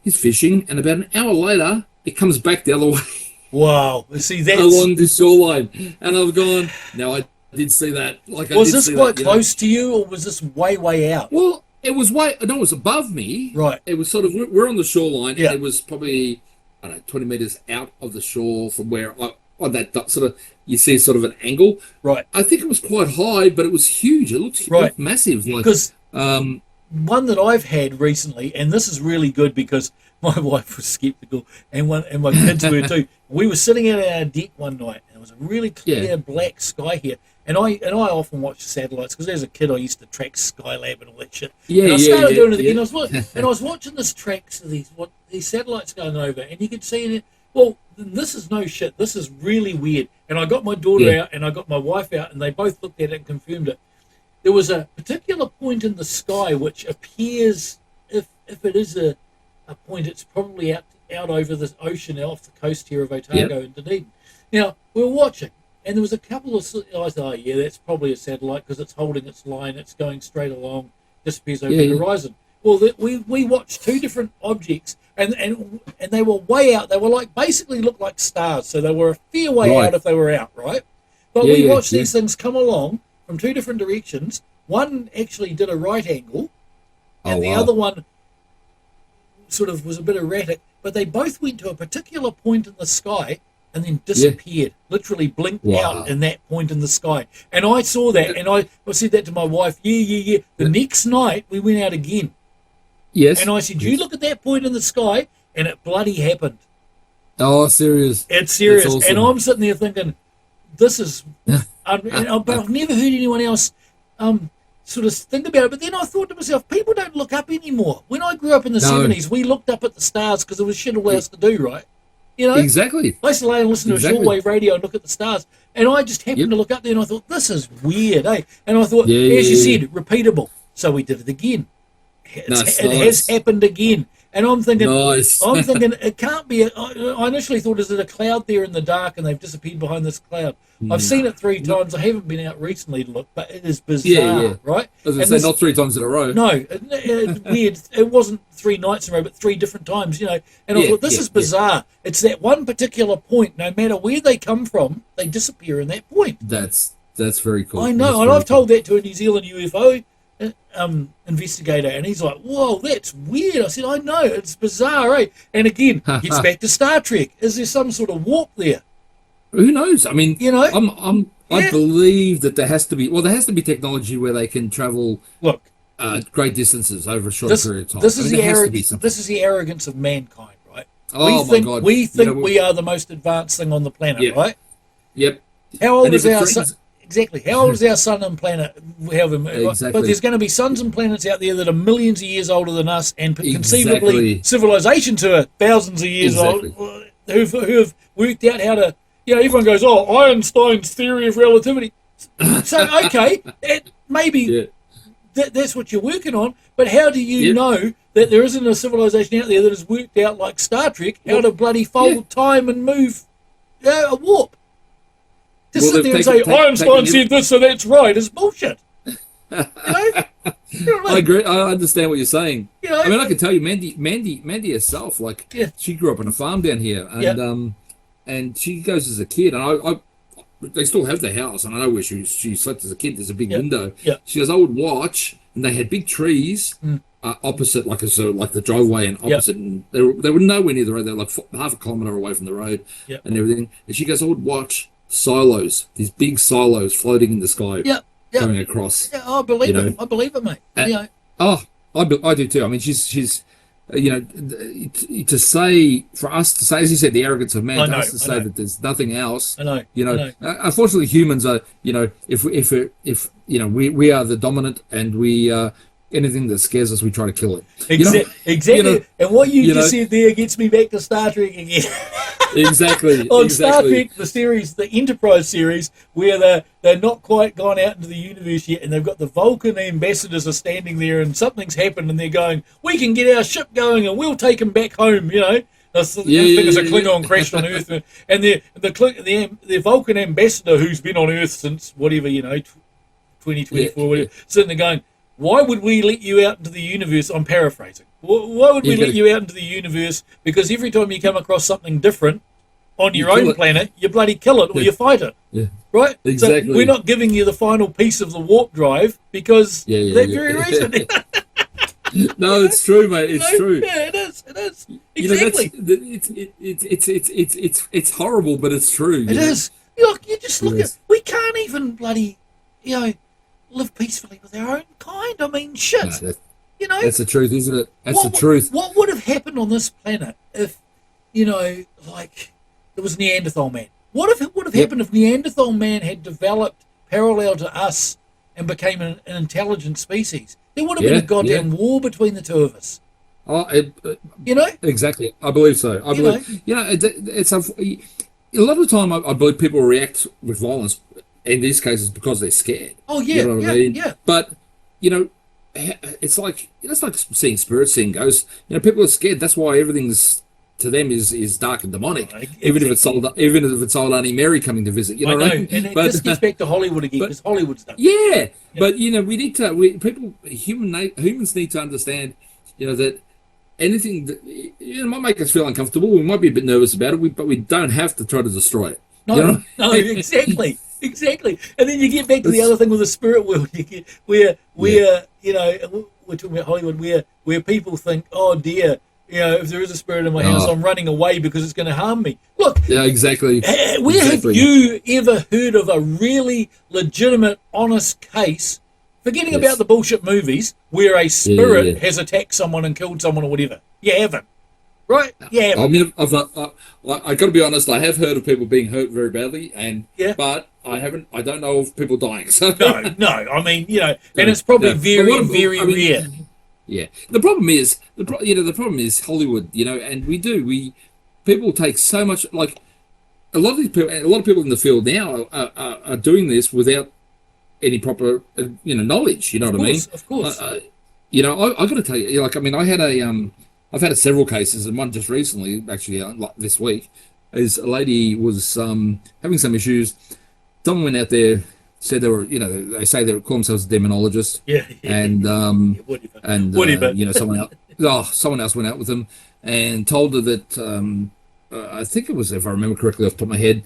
He's fishing. And about an hour later, it comes back the other way. Wow. See, that's... along the shoreline. And I've gone, no, I did see that. Was this quite close to you, or was this way out? Well, it was it was above me. Right. It was sort of, we're on the shoreline. And it was probably... 20 meters out of the shore from where on that sort of, you see sort of an angle. Right. I think it was quite high, but it was huge. It looked massive. Because one that I've had recently, and this is really good because my wife was skeptical, and my kids were too. We were sitting at our deck one night, and it was a really clear black sky here. And I often watch satellites because as a kid I used to track Skylab and all that shit. And I started doing it again. I was watching this tracks of these satellites going over, and you could see it. Well, this is no shit. This is really weird. And I got my daughter out, and I got my wife out, and they both looked at it and confirmed it. There was a particular point in the sky which appears, if it is a point, it's probably out over the ocean off the coast here of Otago and Dunedin. Now we were watching. And there was a couple of... I thought, that's probably a satellite because it's holding its line. It's going straight along, disappears over the horizon. Well, we watched two different objects, and they were way out. They were basically looked like stars, so they were a fair way out if they were out, right? But we watched these things come along from two different directions. One actually did a right angle, and the other one sort of was a bit erratic. But they both went to a particular point in the sky and then disappeared, literally blinked out in that point in the sky. And I saw that, and I said that to my wife, The next night, we went out again. Yes. And I said, you look at that point in the sky, and it bloody happened. Oh, serious. It's serious. Awesome. And I'm sitting there thinking, this is... but I've never heard anyone else sort of think about it. But then I thought to myself, people don't look up anymore. When I grew up in the 70s, we looked up at the stars because there was shit all else to do, right? Exactly. I used to lay and listen to a shortwave radio and look at the stars. And I just happened to look up there and I thought, this is weird, eh? And I thought, as you said, repeatable. So we did it again. It has happened again. And I'm thinking, Nice. it can't be. I initially thought, is it a cloud there in the dark, and they've disappeared behind this cloud? I've seen it 3 times. I haven't been out recently to look, but it is bizarre, right? As I And say, this- not 3 times in a row. No, it's weird. It wasn't 3 nights in a row, but 3 different times, you know. And I Yeah, thought, this yeah, is bizarre. It's that one particular point. No matter where they come from, they disappear in that point. That's very cool. I know, That's and very I've told that to a New Zealand UFO investigator, and he's like, "Whoa, that's weird." I said, "I know, it's bizarre, eh?" And again, gets back to Star Trek. Is there some sort of warp there? cool. Who knows? I mean, You know? I Yeah. believe that there has to be. Well, there has to be technology where they can travel Look, great distances over a short this, period of time. this I is mean, the there has to be arrogance. something. This is the arrogance of mankind, right? Oh, my God. We You think know, we are the most advanced thing on the planet, Yeah. right? Yep. How old And is if it our threatens- sun? Exactly. How old is our sun and planet? Exactly. But there's going to be suns and planets out there that are millions of years older than us, and conceivably Exactly. civilizations who are thousands of years Exactly. old, who have worked out how to. You know, everyone goes, "Oh, Einstein's theory of relativity." So okay, maybe Yeah. that's what you're working on. But how do you Yeah. know that there isn't a civilization out there that has worked out, like Star Trek, how to bloody fold Yeah. time and move a warp? Just Well, sit they've there and say, taken- Einstein taken- said this, so that's right, is bullshit. You know? You know what I I mean? agree. I understand what you're saying. You know? I mean, I can tell you, Mandy herself, like, Yeah. she grew up on a farm down here, and Yeah. and she goes as a kid, and they still have the house, and I know where she slept as a kid. There's a big Yeah. window. Yeah. She goes, I would watch, and they had big trees opposite, like like the driveway, and opposite, and they were nowhere near the road. They were like half a kilometre away from the road, Yeah. and everything. And she goes, I would watch silos, these big silos floating in the sky, Yeah, yeah. going across. Yeah, I believe You know? it. I believe it, mate. And- You know, Oh, I do too. I mean, she's you know, to say, for us to say, as you said, the arrogance of man, I to know, us to I say know. that there's nothing else. I know, You know, I know. unfortunately, humans are. You know, if you know, we are the dominant, and we anything that scares us, we try to kill it. You know? Exactly. You know, And what you you just know- said there gets me back to Star Trek again. exactly. On Star exactly. Trek, the series, the Enterprise series, where they're not quite gone out into the universe yet, and they've got the Vulcan ambassadors are standing there, and something's happened, and they're going, "We can get our ship going, and we'll take them back home." You know, I think it's a Klingon crashed on Earth, and the Vulcan ambassador, who's been on Earth since whatever 2024, whatever, sitting there going, "Why would we let you out into the universe?" I'm paraphrasing. Why would we Yeah, let you out into the universe? Because every time you come across something different on your kill own it. planet, you bloody kill it or you fight it. Yeah. Right? Exactly. So we're not giving you the final piece of the warp drive because Yeah, that yeah. very reason. No, it's true, mate. It's true. Yeah, it is. It is. You know, Exactly. it's horrible, but it's true. It is. Look, you just look Yes. at. We can't even bloody, live peacefully with our own kind. I mean, shit. No, You know, that's the truth, isn't it? That's what, the truth. What would have happened on this planet if, like, it was Neanderthal man? What if it would have happened if Neanderthal man had developed parallel to us and became an intelligent species? There would have been Yeah, a goddamn war between the two of us. Oh, You know? exactly. I believe so. I You believe. You know, it's a lot of the time. I believe people react with violence in these cases because they're scared. Oh yeah, You know what yeah, I mean? yeah. But you know, it's like seeing spirits, seeing ghosts. You know, people are scared. That's why everything's to them is dark and demonic. Right, Even if it's old Auntie Mary coming to visit. You know, I know, what I mean? and it just gets back to Hollywood again because Hollywood's done. yeah, but you know, humans need to understand, you know, that anything that might make us feel uncomfortable. We might be a bit nervous about it, but we don't have to try to destroy it. No, You know? no, exactly, exactly. And then you get back to the other thing with the spirit world, where we're talking about Hollywood, where people think, oh dear, if there is a spirit in my house, I'm running away because it's going to harm me. Look, Yeah, exactly. where Exactly. have you ever heard of a really legitimate, honest case? Forgetting Yes. about the bullshit movies where a spirit yeah. has attacked someone and killed someone or whatever. You haven't, right? You haven't. I mean, I got to be honest. I have heard of people being hurt very badly, but I haven't. I don't know of people dying. So No. I mean, and it's probably no. very, But what- very I mean, rare. Yeah, the problem is the problem is Hollywood, and people take so much, like a lot of people in the field now are doing this without any proper knowledge. You know what I mean? Of course. I got to tell you, like, I mean, I had I've had several cases, and one just recently, actually, like this week, is a lady was having some issues. Someone went out there, said they were, they say they call themselves a demonologist, Yeah. and Whatever. someone else went out with them and told her that I think it was, if I remember correctly off the top of my head,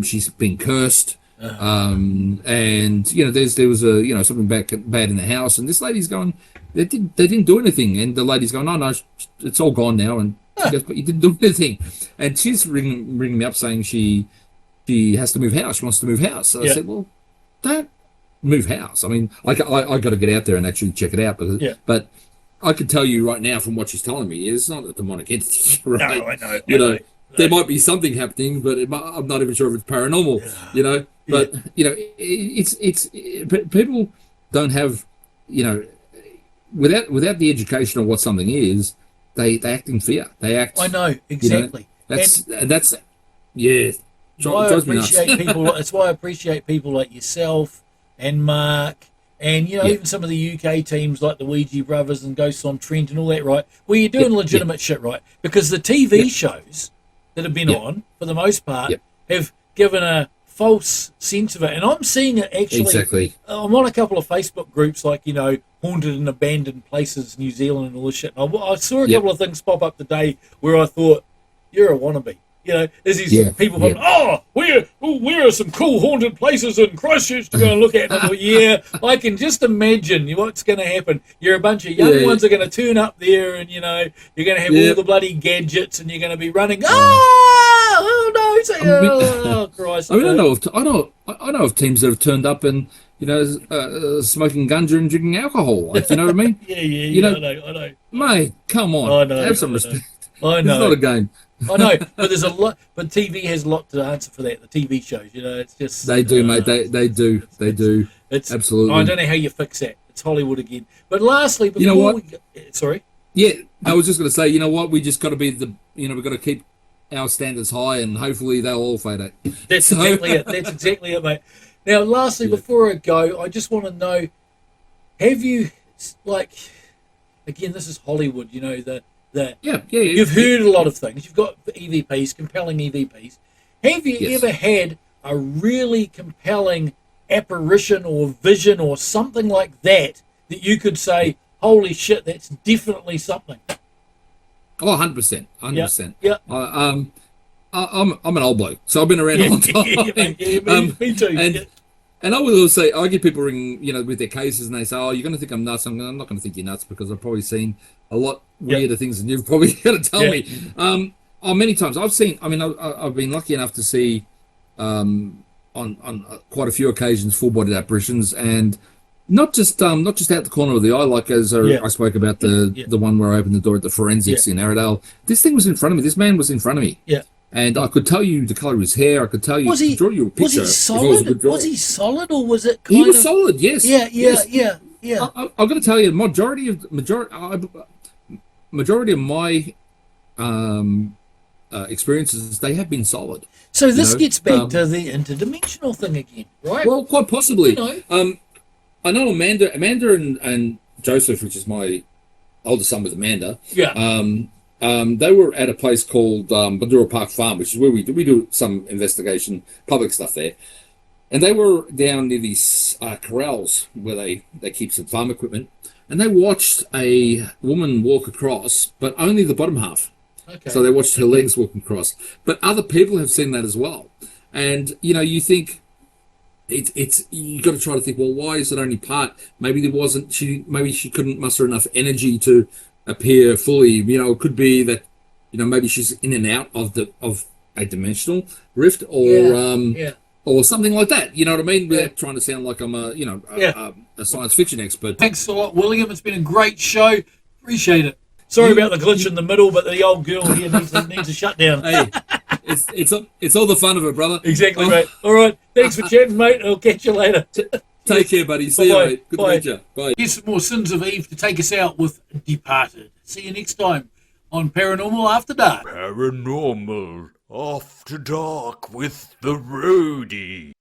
she's been cursed. And there was something bad in the house, and this lady's going, they didn't do anything, and the lady's going, no, it's all gone now, and she goes, but you didn't do anything, and she's ringing me up saying she has to move house, she wants to move house. So I said, well, don't move house. I mean, I got to get out there and actually check it out, but I can tell you right now from what she's telling me, it's not a demonic entity, right? No, I know. There might be something happening, but I'm not even sure if it's paranormal, But people don't have, without the education of what something is, they act in fear. They act. I know exactly. That's drives me nuts. That's why I appreciate people like yourself and Mark, and even some of the UK teams like the Ouija Brothers and Ghosts on Trent and all that, right? Where you're doing legitimate shit, right? Because the TV shows that have been on, for the most part, have given a false sense of it, and I'm seeing it actually. Exactly. I'm on a couple of Facebook groups like haunted and abandoned places, New Zealand, and all this shit. And I saw a couple of things pop up today where I thought, you're a wannabe. There's these people going, where are some cool haunted places in Christchurch to go and look at? And I thought, I can just imagine what's going to happen. You're a bunch of young ones are going to turn up there, and you're going to have all the bloody gadgets, and you're going to be running. Oh no! Christ! I mean, I know of teams that have turned up and smoking ganja and drinking alcohol. Like, you know what I mean? Yeah. I know. Mate, come on. I know. Have some respect. I know. It's not a game. I know, but there's a lot. But TV has a lot to answer for that. The TV shows, it's just they do, mate. They do. It's absolutely. I don't know how you fix that. It's Hollywood again. But lastly, before what? Sorry. Yeah, I was just going to say, we just got to be we've got to keep our standards high, and hopefully they'll all fade out. That's exactly it. That's exactly it, mate. Now, lastly, before I go, I just want to know: have you, again, this is Hollywood. You've heard a lot of things. You've got EVPs, compelling EVPs. Have you ever had a really compelling apparition or vision or something like that you could say, holy shit, that's definitely something? Oh, 100%. 100%. Yeah. I'm an old bloke, so I've been around a long time. Me too. And I will always say, I get people ringing, with their cases, and they say, "Oh, you're going to think I'm nuts." I'm not going to think you're nuts, because I've probably seen a lot weirder things than you've probably got to tell me. Many times I've seen. I mean, I've been lucky enough to see, on quite a few occasions, full-bodied apparitions, and not just out the corner of the eye, like as I spoke about the one where I opened the door at the forensics in Arrowdale. This thing was in front of me. This man was in front of me. Yeah. And I could tell you the colour of his hair. I could tell you, draw you a picture. Was he solid? Was he solid, or was it kind He was solid, yes. Yeah. I've got to tell you, majority of my experiences, they have been solid. So this gets back to the interdimensional thing again, right? Well, quite possibly. I know Amanda and Joseph, which is my older son with Amanda. Yeah. They were at a place called Bandura Park Farm, which is where we do some investigation, public stuff there. And they were down near these corrals where they keep some farm equipment. And they watched a woman walk across, but only the bottom half. Okay. So they watched her legs walking across. But other people have seen that as well. And, you think, it's you got to try to think, well, why is it only part? Maybe maybe she couldn't muster enough energy to appear fully. It could be that maybe she's in and out of a dimensional rift, or something like that. You know what I mean? Without trying to sound like I'm a science fiction expert. Thanks a lot, William. It's been a great show. Appreciate it. Sorry about the glitch in the middle, but the old girl here needs a shutdown. Hey, it's all the fun of it, brother. Exactly, mate. All right. Thanks for chatting, mate. I'll catch you later. Take care, buddy. See you, mate. Good to meet you. Bye. Here's some more Sins of Eve to take us out with Departed. See you next time on Paranormal After Dark. Paranormal After Dark with the Roadie.